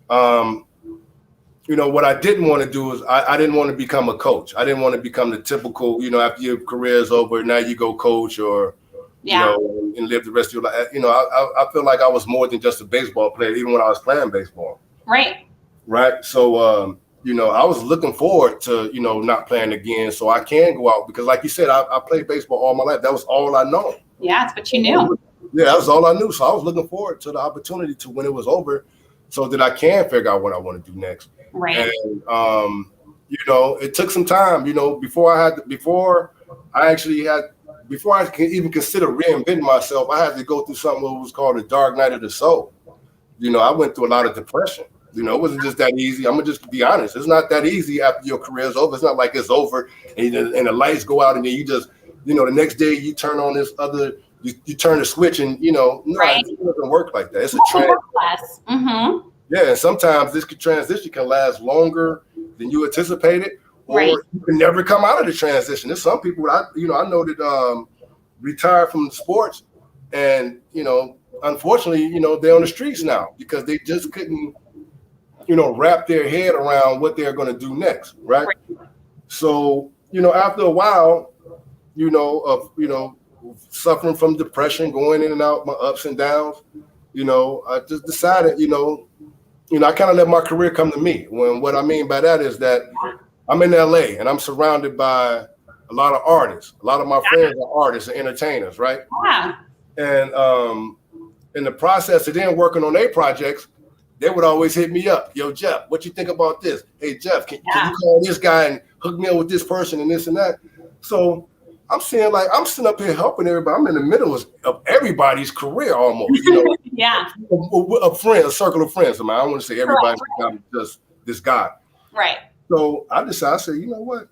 what I didn't want to do is I didn't want to become a coach. I didn't want to become the typical, after your career is over, now you go coach or, and live the rest of your life. I feel like I was more than just a baseball player, even when I was playing baseball. Right. Right. So, I was looking forward to, not playing again so I can go out because like you said, I played baseball all my life. That was all I know. Yeah, it's what you knew. Yeah, that was all I knew. So I was looking forward to the opportunity to when it was over so that I can figure out what I want to do next. Right. And, it took some time, before I could even consider reinventing myself, I had to go through something that was called the dark night of the soul. I went through a lot of depression. It wasn't just that easy. I'm going to just be honest. It's not that easy after your career is over. It's not like it's over and the lights go out and then you just, the next day you turn on this other, you turn the switch and, no, right. It doesn't work like that. It's a transition. Mm-hmm. Yeah, and sometimes this transition can last longer than you anticipated, or you can never come out of the transition. There's some people I know that retired from sports and, unfortunately, they're on the streets now because they just couldn't, wrap their head around what they're going to do next, right? So, after a while, of, suffering from depression, going in and out, my ups and downs, I just decided, I kind of let my career come to me. When what I mean by that is that I'm in LA and I'm surrounded by a lot of artists. A lot of my friends are artists and entertainers, right? Yeah. And in the process of them working on their projects, they would always hit me up. Yo, Jeff, what you think about this? Hey, Jeff, can you call this guy and hook me up with this person and this and that? So I'm saying like I'm sitting up here helping everybody. I'm in the middle of everybody's career almost. Yeah. A circle of friends. I don't want to say everybody, I'm just this guy. Right. So I decided, I said, you know what?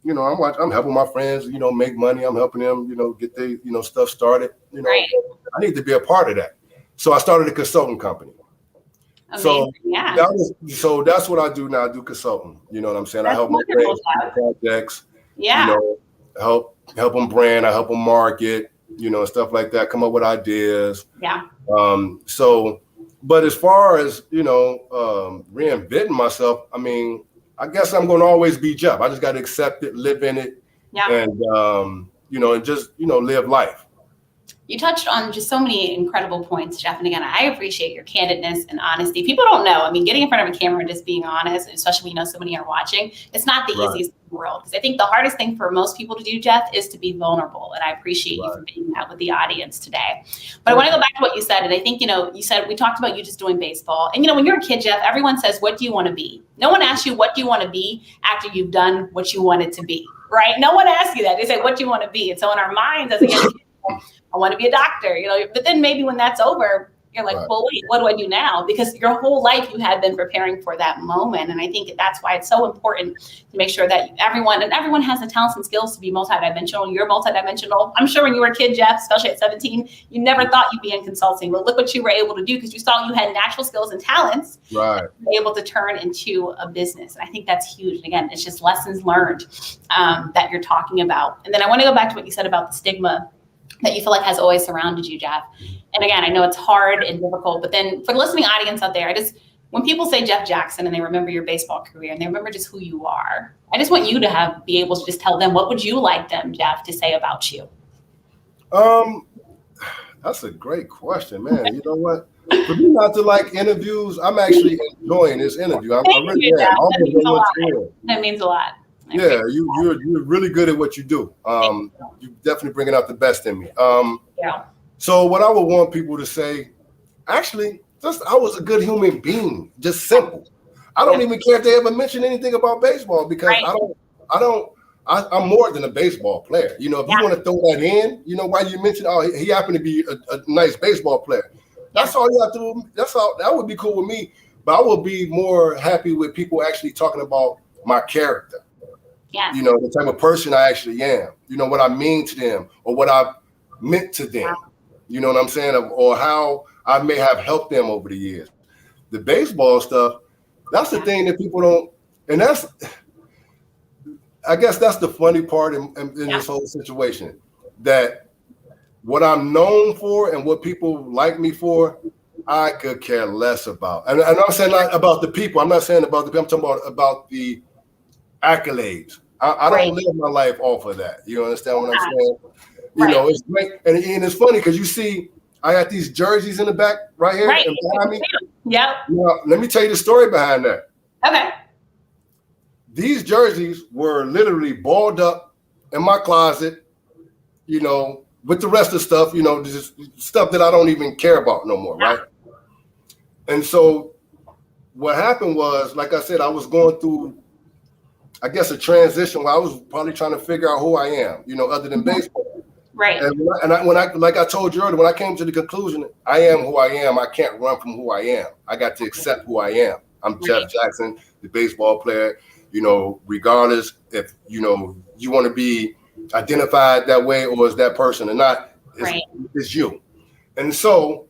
I'm helping my friends, make money. I'm helping them, get their, stuff started. Right. I need to be a part of that. So I started a consulting company. Amazing. So that's what I do now. I do consulting. You know what I'm saying? That's I help my friends with projects. Yeah. Help them brand. I help them market. Stuff like that. Come up with ideas. Yeah. But as far as reinventing myself, I guess I'm going to always be Jeff. I just got to accept it, live in it, and and just live life. You touched on just so many incredible points, Jeff. And again, I appreciate your candidness and honesty. People don't know. Getting in front of a camera and just being honest, especially when so many are watching, it's not the easiest in the world. Because I think the hardest thing for most people to do, Jeff, is to be vulnerable. And I appreciate you for being that with the audience today. But I want to go back to what you said. And I think, you said we talked about you just doing baseball. And, when you're a kid, Jeff, everyone says, what do you want to be? No one asks you, what do you want to be after you've done what you wanted to be, right? No one asks you that. They say, what do you want to be? And so in our minds, as a young kid, I want to be a doctor, but then maybe when that's over, you're like, well, wait, what do I do now? Because your whole life you had been preparing for that moment. And I think that's why it's so important to make sure that everyone has the talents and skills to be multidimensional. You're multidimensional. I'm sure when you were a kid, Jeff, especially at 17, you never thought you'd be in consulting, but look what you were able to do because you saw you had natural skills and talents that you were able to turn into a business. And I think that's huge. And again, it's just lessons learned that you're talking about. And then I want to go back to what you said about the stigma that you feel like has always surrounded you, Jeff. And again, I know it's hard and difficult, but then for the listening audience out there, when people say Jeff Jackson and they remember your baseball career and they remember just who you are, I just want you to be able to just tell them, what would you like them, Jeff, to say about you? That's a great question, man. You know what? For me not to like interviews, I'm actually enjoying this interview. I really am. That means a lot. Yeah, you're really good at what you do. You're definitely bringing out the best in me. So what I would want people to say, actually, just I was a good human being, just simple. I don't even care if they ever mention anything about baseball because I I'm more than a baseball player. You know, if you want to throw that in, you know, why you mentioned, oh, he happened to be a nice baseball player. That's all you have to do. That's all. That would be cool with me. But I would be more happy with people actually talking about my character. Yeah. You know, the type of person I actually am. You know, what I mean to them or what I've meant to them. Wow. You know what I'm saying? Or how I may have helped them over the years. The baseball stuff, that's the thing that people don't, and I guess that's the funny part in this whole situation, that what I'm known for and what people like me for, I could care less about. And I'm not saying not about the people. I'm not saying about the people. I'm talking about the accolades. I don't live my life off of that. You understand what I'm saying? You know, it's great. And it's funny because you see, I got these jerseys in the back right here and behind me. Yep. Now, let me tell you the story behind that. Okay. These jerseys were literally balled up in my closet, you know, with the rest of the stuff, you know, just stuff that I don't even care about no more, right? And so what happened was, like I said, I was going through, I guess, a transition where I was probably trying to figure out who I am, you know, other than baseball. Right. And when I like I told you earlier, when I came to the conclusion, I am who I am. I can't run from who I am. I got to accept who I am. I'm Jeff Jackson, the baseball player. You know, regardless if, you know, you want to be identified that way or as that person or not, it's you. And so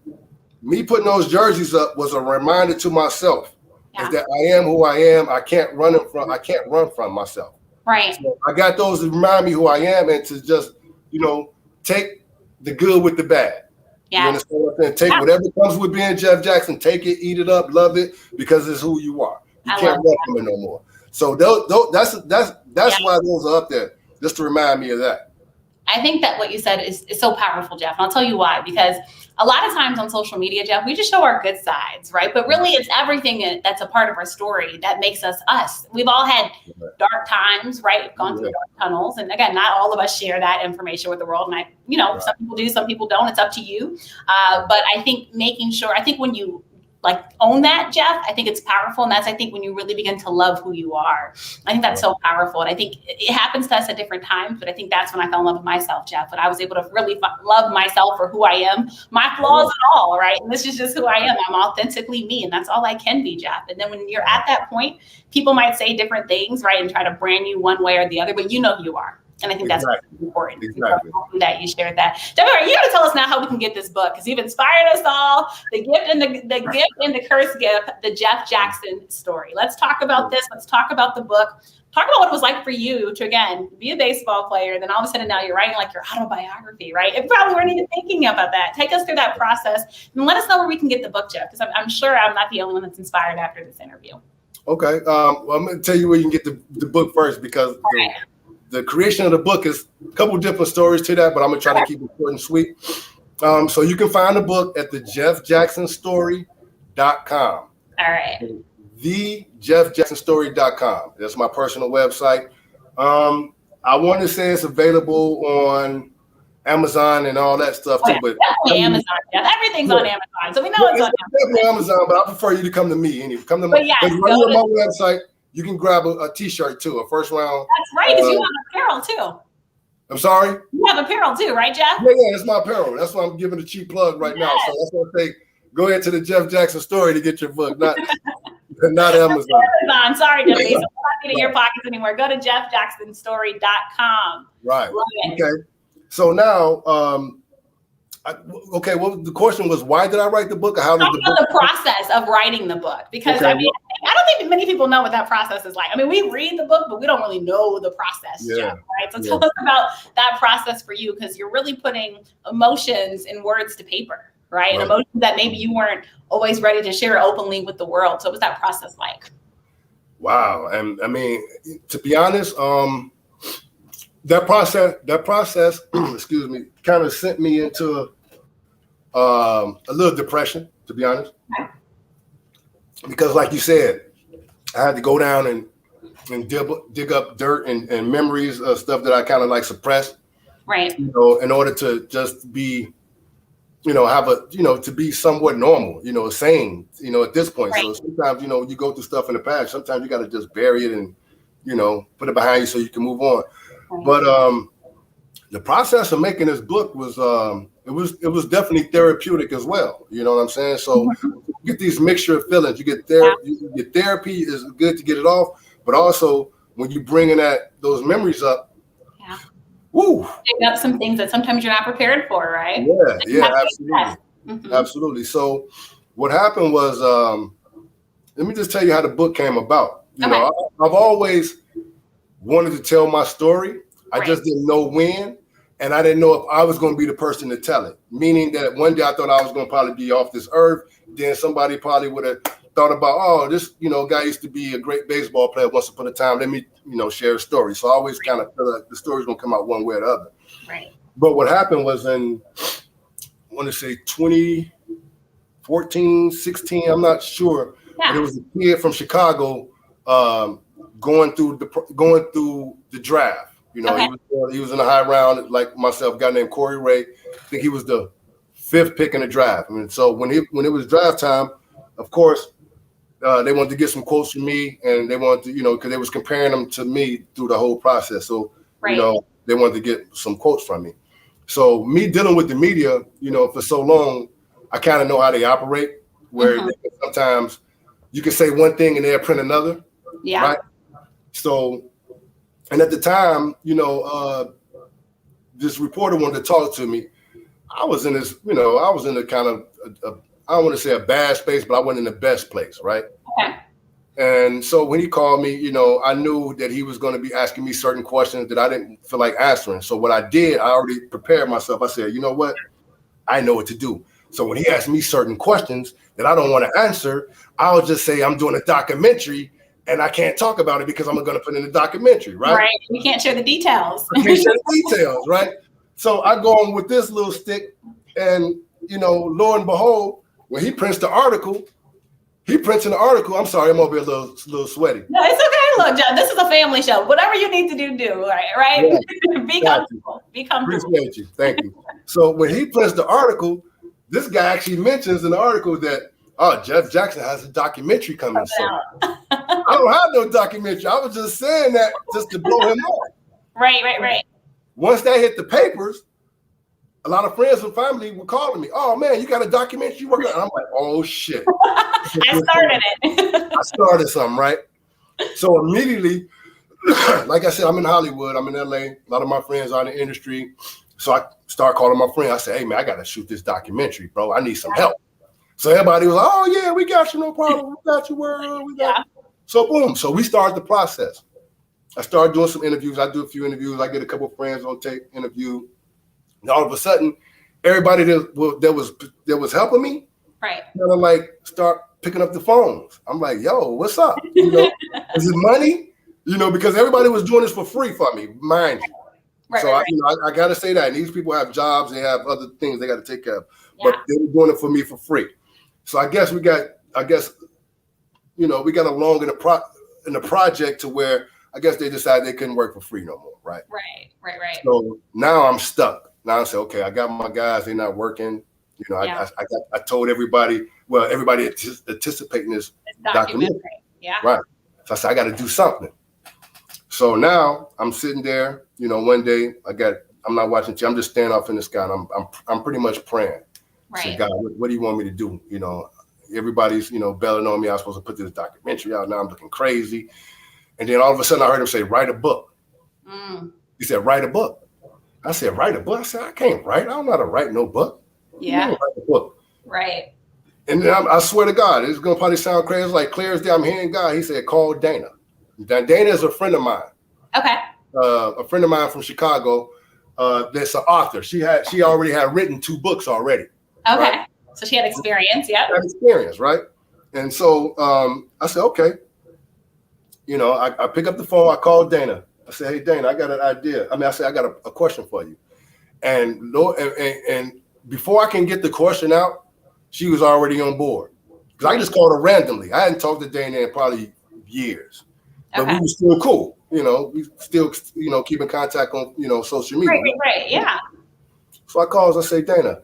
me putting those jerseys up was a reminder to myself is that I am who I am. I can't run from myself. Right. So I got those to remind me who I am and to just, you know, take the good with the bad. Yeah. You understand what I'm saying? Take whatever comes with being Jeff Jackson, take it, eat it up, love it, because it's who you are. You can't run from it no more. So that's why those are up there, just to remind me of that. I think that what you said is so powerful, Jeff. And I'll tell you why, because a lot of times on social media, Jeff, we just show our good sides, right? But really it's everything that's a part of our story that makes us us. We've all had dark times, right? Gone through dark tunnels. And again, not all of us share that information with the world. And some people do, some people don't. It's up to you. But I think when you like own that, Jeff, I think it's powerful. And that's, I think, when you really begin to love who you are. I think that's so powerful. And I think it happens to us at different times, but I think that's when I fell in love with myself, Jeff, when I was able to really love myself for who I am, my flaws and all, right? And this is just who I am. I'm authentically me, and that's all I can be, Jeff. And then when you're at that point, people might say different things, right? And try to brand you one way or the other, but you know who you are. And I think that's important. Exactly. That you shared that. Deborah, you got to tell us now how we can get this book, because you've inspired us all. The gift and the cursed gift, the Jeff Jackson story. Let's talk about this. Let's talk about the book. Talk about what it was like for you to, again, be a baseball player. Then all of a sudden now you're writing like your autobiography, right? And probably weren't even thinking about that. Take us through that process and let us know where we can get the book, Jeff, because I'm sure I'm not the only one that's inspired after this interview. Okay. Well, I'm going to tell you where you can get the book first, because the creation of the book is a couple different stories to that, but I'm going to try to keep it short and sweet. So you can find the book at the JeffJacksonStory.com. All right. The JeffJacksonStory.com. That's my personal website. I want to say it's available on Amazon and all that stuff too. But definitely Amazon. Yeah, everyth's on Amazon, so we know it's on definitely Amazon. But I prefer you to come to me. Anyway, come to my website. You can grab a T-shirt too, a first round. That's right, because you have apparel too. I'm sorry? You have apparel too, right, Jeff? Yeah, it's my apparel. That's why I'm giving a cheap plug right now. So that's what I say. Go ahead to the Jeff Jackson Story to get your book, not Amazon. Sorry, Jeff. So not get in your pockets anymore. Go to JeffJacksonStory.com. Right. Okay. So now, well, the question was, why did I write the book? How did the process of writing the book? Because I don't think many people know what that process is like. I mean, we read the book, but we don't really know the process, Jeff, right? So tell us about that process for you, because you're really putting emotions in words to paper, right? And emotions that maybe you weren't always ready to share openly with the world. So what was that process like? Wow. And I mean, to be honest, that process, excuse me, kind of sent me into a little depression, to be honest, because like you said, I had to go down and dig up dirt and memories of stuff that I kind of like suppressed, right? You know, in order to just be, to be somewhat normal, sane, at this point. Right. So sometimes, you go through stuff in the past. Sometimes you got to just bury it and, put it behind you so you can move on. But the process of making this book was it was definitely therapeutic as well. You know what I'm saying? So you get these mixture of feelings. You get therapy is good to get it off, but also when you bring in those memories up, woo, dig up some things that sometimes you're not prepared for, right? Yeah, absolutely, absolutely. So what happened was, let me just tell you how the book came about. You know, I've always wanted to tell my story. I just didn't know when, and I didn't know if I was going to be the person to tell it. Meaning that one day I thought I was going to probably be off this earth. Then somebody probably would have thought about, oh, this guy used to be a great baseball player once upon a time. Let me share a story. So I always kind of feel like the story's going to come out one way or the other. Right. But what happened was in, I want to say 2014, 16, I'm not sure. Yeah. But it was a kid from Chicago going through the draft. He was in the high round, like myself, a guy named Corey Ray. I think he was the 5th pick in the draft. I mean, so when it was draft time, of course, they wanted to get some quotes from me, and they wanted to, because they was comparing them to me through the whole process. So, they wanted to get some quotes from me. So me dealing with the media, for so long, I kind of know how they operate, where sometimes you can say one thing and they'll print another. Yeah. Right? So, and at the time, this reporter wanted to talk to me. I was in this, I was in a kind of, I don't want to say a bad space, but I wasn't in the best place, right? Okay. And so when he called me, I knew that he was going to be asking me certain questions that I didn't feel like answering. So what I did, I already prepared myself. I said, you know what? I know what to do. So when he asked me certain questions that I don't want to answer, I'll just say I'm doing a documentary and I can't talk about it because I'm going to put in the documentary, right? Right. You can't share the details. I can't share the details, right? So I go on with this little stick, and lo and behold, when he prints in the article. I'm sorry, I'm over here a little sweaty. No, it's okay. Look, John, this is a family show. Whatever you need to do, right? Yeah. Be comfortable. Be comfortable. Appreciate you. Thank you. So when he prints the article, this guy actually mentions in the article that, Jeff Jackson has a documentary coming soon. I don't have no documentary. I was just saying that just to blow him off. Right. Once that hit the papers, a lot of friends and family were calling me. Oh man, you got a documentary you working on? I'm like, oh shit. I started it. I started something, right? So immediately, like I said, I'm in Hollywood, I'm in LA. A lot of my friends are in the industry. So I start calling my friend. I said, hey man, I gotta shoot this documentary, bro. I need some help. So everybody was like, oh yeah, we got you, no problem. We got you, we got you. So boom. So we started the process. I started doing some interviews. I do a few interviews. I get a couple of friends on tape interview. And all of a sudden, everybody that was helping me, right, kind of like start picking up the phones. I'm like, yo, what's up? Is it money? Because everybody was doing this for free for me, mind you. Right, so right. I got to say that. And these people have jobs, they have other things they got to take care of, but they were doing it for me for free. So I guess we got along in the project to where I guess they decided they couldn't work for free no more, right? Right. So now I'm stuck. Now I say, okay, I got my guys, they're not working. I told everybody, everybody anticipating this documentary. Yeah. Right. So I said, I got to do something. So now I'm sitting there, one day I'm not watching TV, I'm just standing off in the sky, and I'm pretty much praying. Right. I said, God, what do you want me to do? Everybody's, belling on me. I was supposed to put this documentary out. Now I'm looking crazy. And then all of a sudden I heard him say, write a book. He said, write a book. I said, write a book? I said, I can't write. I don't know how to write no book. Yeah. Write a book. Right. And then I swear to God, it's going to probably sound crazy, like clear as day. I'm hearing God. He said, call Dana. Dana is a friend of mine. Okay. A friend of mine from Chicago that's an author. She already had written 2 books already. Okay. Right? So she had experience, yeah. Had experience, right? And so I said, okay. I pick up the phone. I call Dana. I said, hey, Dana, I got an idea. I said, I got a question for you. And before I can get the question out, she was already on board. Because I just called her randomly. I hadn't talked to Dana in probably years. But we were still cool. We still, keep in contact on, social media. Right, yeah. So I called her, I say, Dana,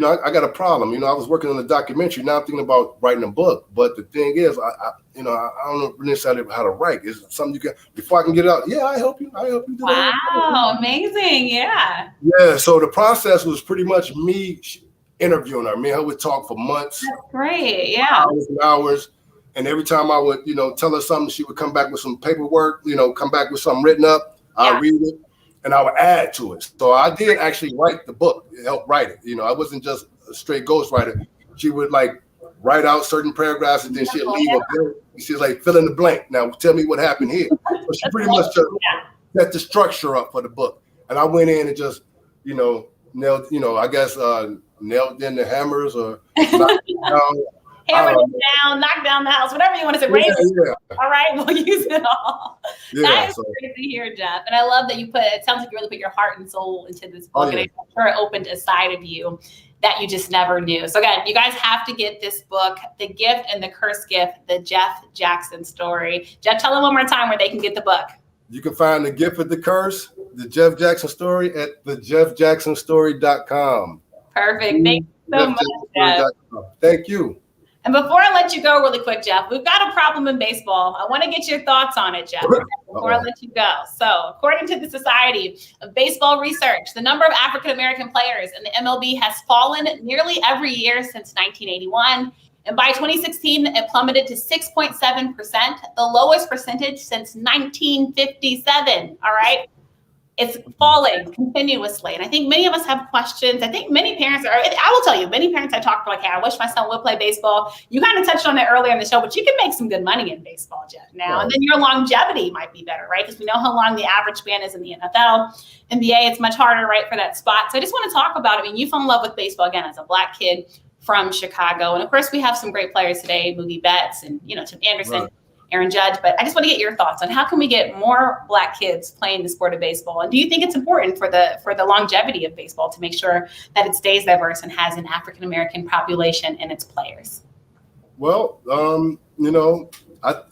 I got a problem. I was working on a documentary. Now I'm thinking about writing a book. But the thing is, I don't know necessarily how to write. Is it something you can, before I can get it out? Yeah, I help you. Do that. Wow, amazing. Yeah. Yeah. So the process was pretty much me interviewing her. Me and her would talk for months. That's great. Yeah. Hours and hours. And every time I would, tell her something, she would come back with some paperwork, come back with something written up. I'd read it. And I would add to it. So I did actually write the book, help write it. I wasn't just a straight ghostwriter. She would write out certain paragraphs and then she'd leave a blank. She's like, fill in the blank. Now tell me what happened here. So she pretty much set the structure up for the book. And I went in and just, nailed, nailed in the hammers or hammer it down, knock down the house, whatever you want to say. All right, we'll use it all. That is great to hear, Jeff. And I love that it sounds like you really put your heart and soul into this book. And I'm sure it opened a side of you that you just never knew. So again, you guys have to get this book, The Gift and the Cursed Gift, the Jeff Jackson story. Jeff, tell them one more time where they can get the book. You can find The Gift and the Curse, the Jeff Jackson story at thejeffjacksonstory.com. Perfect. Thank you so much, Jeff. Thank you. And before I let you go really quick, Jeff, we've got a problem in baseball. I want to get your thoughts on it, Jeff, before I let you go. So according to the Society of Baseball Research, the number of African-American players in the MLB has fallen nearly every year since 1981. And by 2016, it plummeted to 6.7%, the lowest percentage since 1957. All right. It's falling continuously. And I think many of us have questions. I think many parents I will tell you, many parents I talk to hey, I wish my son would play baseball. You kind of touched on it earlier in the show, but you can make some good money in baseball, Jeff, now. Right. And then your longevity might be better, right? Because we know how long the average span is in the NFL. NBA, it's much harder, right, for that spot. So I just want to talk about it. I mean, you fell in love with baseball, again, as a Black kid from Chicago. And of course, we have some great players today, Mookie Betts and, Tim Anderson. Right. Aaron Judge, but I just want to get your thoughts on how can we get more Black kids playing the sport of baseball? And do you think it's important for the longevity of baseball to make sure that it stays diverse and has an African-American population in its players? Well,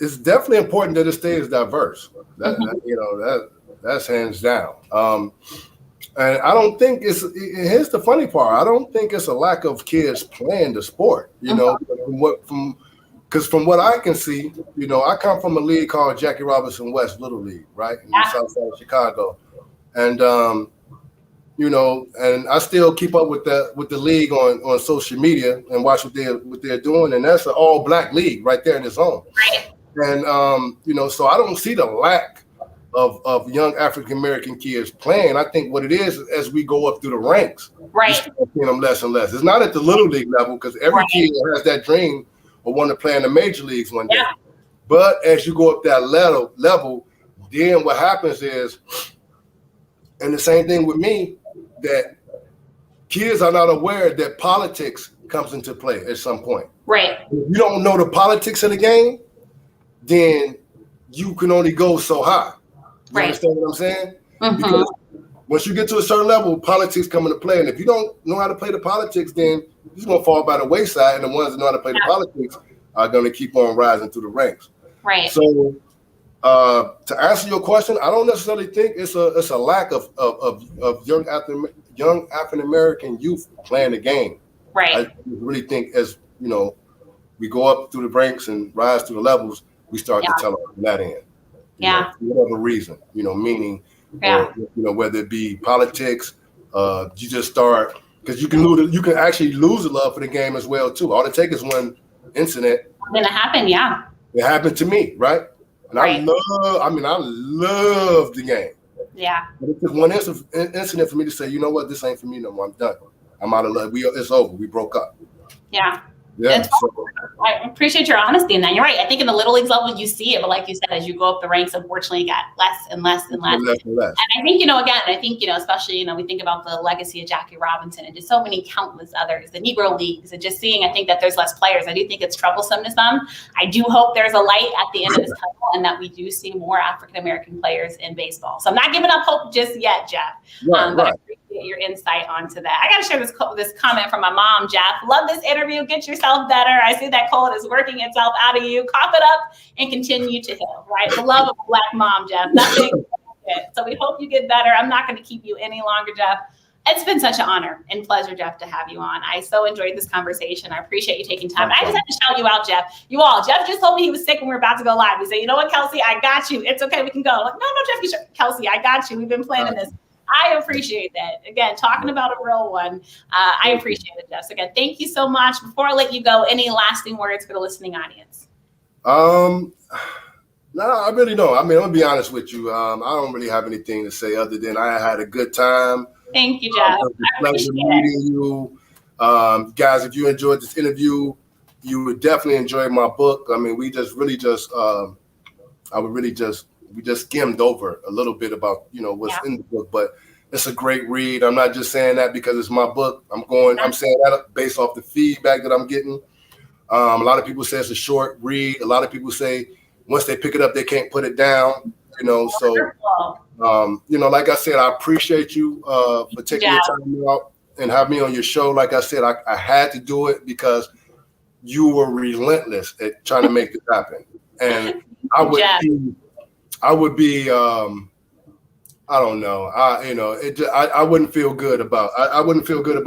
it's definitely important that it stays diverse. That's hands down. And I don't think here's the funny part. I don't think it's a lack of kids playing the sport, because from what I can see, I come from a league called Jackie Robinson West Little League, right, in the south side of Chicago, and and I still keep up with the league on social media and watch what they're doing, and that's an all Black league right there in its own. Right. And so I don't see the lack of young African American kids playing. I think what it is as we go up through the ranks, right, we're seeing them less and less. It's not at the little league level because every kid has that dream or want to play in the major leagues one day. But as you go up that level, then what happens is, and the same thing with me, that kids are not aware that politics comes into play at some point. Right. If you don't know the politics of the game, then you can only go so high. You understand what I'm saying? Mm-hmm. Because once you get to a certain level, politics come into play. And if you don't know how to play the politics, then you're just going to fall by the wayside. And the ones that know how to play the politics are going to keep on rising through the ranks. Right. So to answer your question, I don't necessarily think it's a lack of young African-American youth playing the game. Right. I really think as, we go up through the ranks and rise through the levels, we start to tell them that end. For whatever reason, meaning, whether it be politics, you just start, because you can actually lose the love for the game as well too. All it takes is one incident. Then it happened, It happened to me, right? And I love the game. Yeah. But it took one incident for me to say, you know what, this ain't for me no more. I'm done. I'm out of love. It's over. We broke up. Yeah. Yeah, I appreciate your honesty in that. You're right. I think in the little leagues level, you see it, but like you said, as you go up the ranks, unfortunately, you got less and less and less. And I think, especially, we think about the legacy of Jackie Robinson and just so many countless others, the Negro leagues, and just seeing, I think that there's less players. I do think it's troublesome to some. I do hope there's a light at the end of this tunnel and that we do see more African-American players in baseball. So I'm not giving up hope just yet, Jeff. But I appreciate your insight onto that. I got to share this comment from my mom, Jeff. Love this interview. Get yourself better. I see that cold is working itself out of you. Cough it up and continue to heal, right? The love of a Black mom, Jeff. Nothing. So we hope you get better. I'm not going to keep you any longer, Jeff. It's been such an honor and pleasure, Jeff, to have you on. I so enjoyed this conversation. I appreciate you taking time. I just had to shout you out, Jeff. Jeff just told me he was sick when we were about to go live. He said, you know what, Kelsey, I got you. It's okay, we can go. I'm like, no, Jeff, Kelsey, I got you. We've been planning this. I appreciate that. Again, talking about a real one. I appreciate it, Jeff. So again, thank you so much. Before I let you go, any lasting words for the listening audience? No, I really don't. I mean, I'm gonna be honest with you. I don't really have anything to say other than I had a good time. Thank you, Jeff. I appreciate meeting you. Guys, if you enjoyed this interview, you would definitely enjoy my book. I mean, we just skimmed over a little bit about, what's in the book, but it's a great read. I'm not just saying that because it's my book. I'm saying that based off the feedback that I'm getting. A lot of people say it's a short read. A lot of people say once they pick it up, they can't put it down, So, like I said, I appreciate you for taking your time out and have me on your show. Like I said, I had to do it because you were relentless at trying to make this happen. And I would be, I don't know. I wouldn't feel good about, I didn't feel good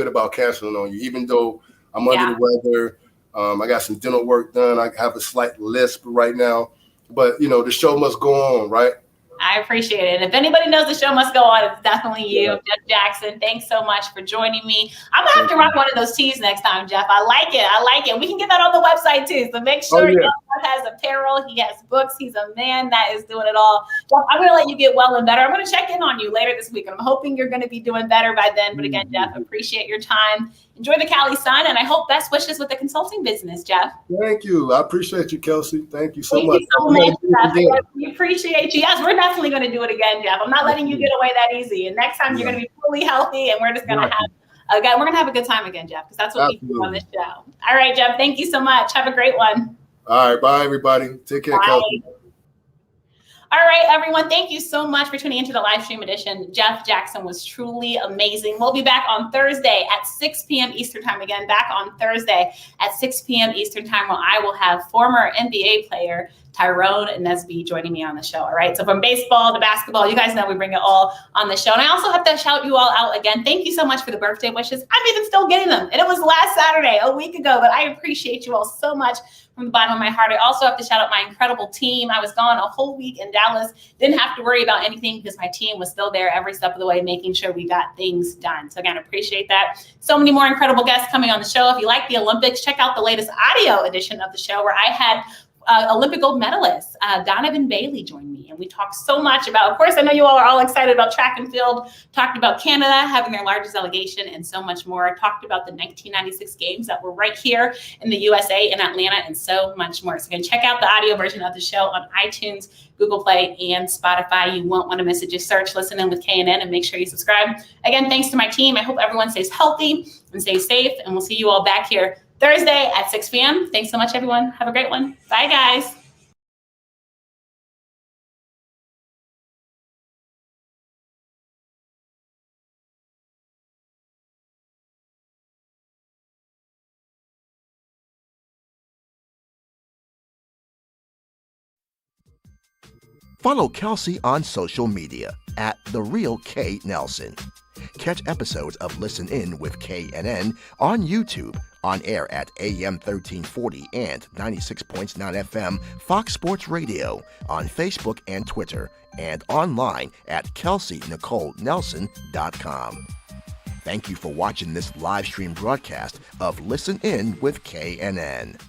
about canceling on you, even though I'm under the weather. I got some dental work done. I have a slight lisp right now, but the show must go on, right? I appreciate it. If anybody knows the show must go on, it's definitely you, Jeff Jackson. Thanks so much for joining me. I'm going to have to rock one of those tees next time, Jeff. I like it. We can get that on the website too. So make sure Jeff has apparel. He has books. He's a man that is doing it all. Jeff, I'm going to let you get well and better. I'm going to check in on you later this week. I'm hoping you're going to be doing better by then. But again, Jeff, appreciate your time. Enjoy the Cali sun, and I hope best wishes with the consulting business, Jeff. Thank you. I appreciate you, Kelsey. Thank you so much. Jeff. We appreciate you. Yes, we're definitely going to do it again, Jeff. I'm not letting you get away that easy. And next time you're going to be fully healthy, and we're just going to have a good time again, Jeff, because that's what we do on this show. All right, Jeff. Thank you so much. Have a great one. All right. Bye, everybody. Take care, Kelsey. All right, everyone. Thank you so much for tuning into the live stream edition. Jeff Jackson was truly amazing. We'll be back on Thursday at 6 p.m. Eastern time. Again, back on Thursday at 6 p.m. Eastern time, where I will have former NBA player Tyrone Nesby joining me on the show. All right. So from baseball to basketball, you guys know we bring it all on the show. And I also have to shout you all out again. Thank you so much for the birthday wishes. I'm even still getting them. And it was last Saturday, a week ago, but I appreciate you all so much from the bottom of my heart. I also have to shout out my incredible team. I was gone a whole week in Dallas. Didn't have to worry about anything because my team was still there every step of the way, making sure we got things done. So again, appreciate that. So many more incredible guests coming on the show. If you like the Olympics, check out the latest audio edition of the show where I had Olympic gold medalist Donovan Bailey joined me, and we talked so much about, of course, I know you all are all excited about track and field, talked about Canada having their largest delegation and so much more. I talked about the 1996 games that were right here in the USA in Atlanta and so much more. So again, check out the audio version of the show on iTunes, Google Play, and Spotify. You won't want to miss it. Just search Listen In with KNN and make sure you subscribe. Again, thanks to my team. I hope everyone stays healthy and stays safe, and we'll see you all back here Thursday at 6 p.m. Thanks so much, everyone. Have a great one. Bye, guys. Follow Kelsey on social media at The Real K Nelson. Catch episodes of Listen In with KNN on YouTube, on air at AM 1340 and 96.9 FM Fox Sports Radio, on Facebook and Twitter, and online at KelseyNicoleNelson.com. Thank you for watching this live stream broadcast of Listen In with KNN.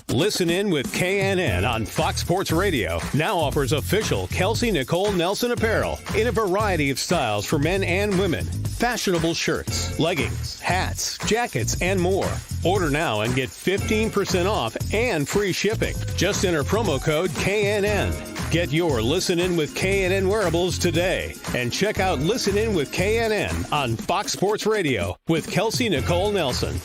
Listen In with KNN on Fox Sports Radio now offers official Kelsey Nicole Nelson apparel in a variety of styles for men and women. Fashionable shirts, leggings, hats, jackets, and more. Order now and get 15% off and free shipping. Just enter promo code KNN. Get your Listen In with KNN wearables today and check out Listen In with KNN on Fox Sports Radio with Kelsey Nicole Nelson.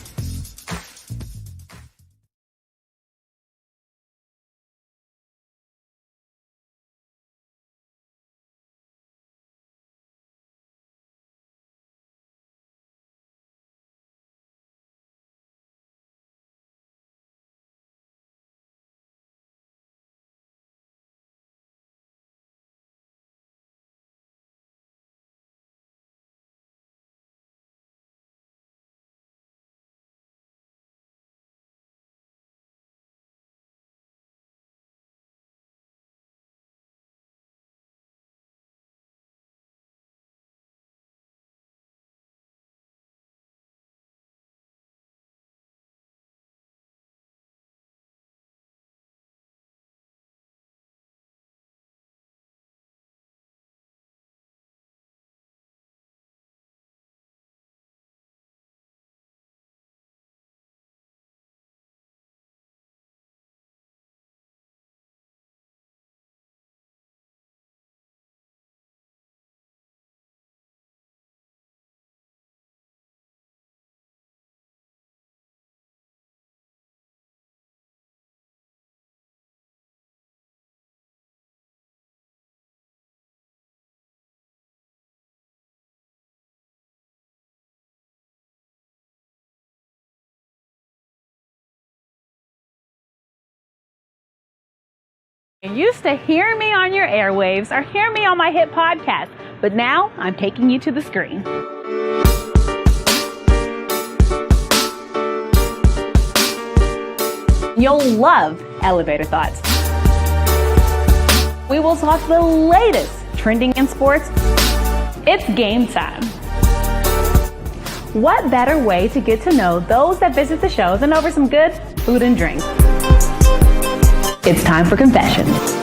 You used to hear me on your airwaves or hear me on my hit podcast, but now I'm taking you to the screen. You'll love Elevator Thoughts. We will talk the latest trending in sports. It's game time. What better way to get to know those that visit the show than over some good food and drink? It's time for confessions.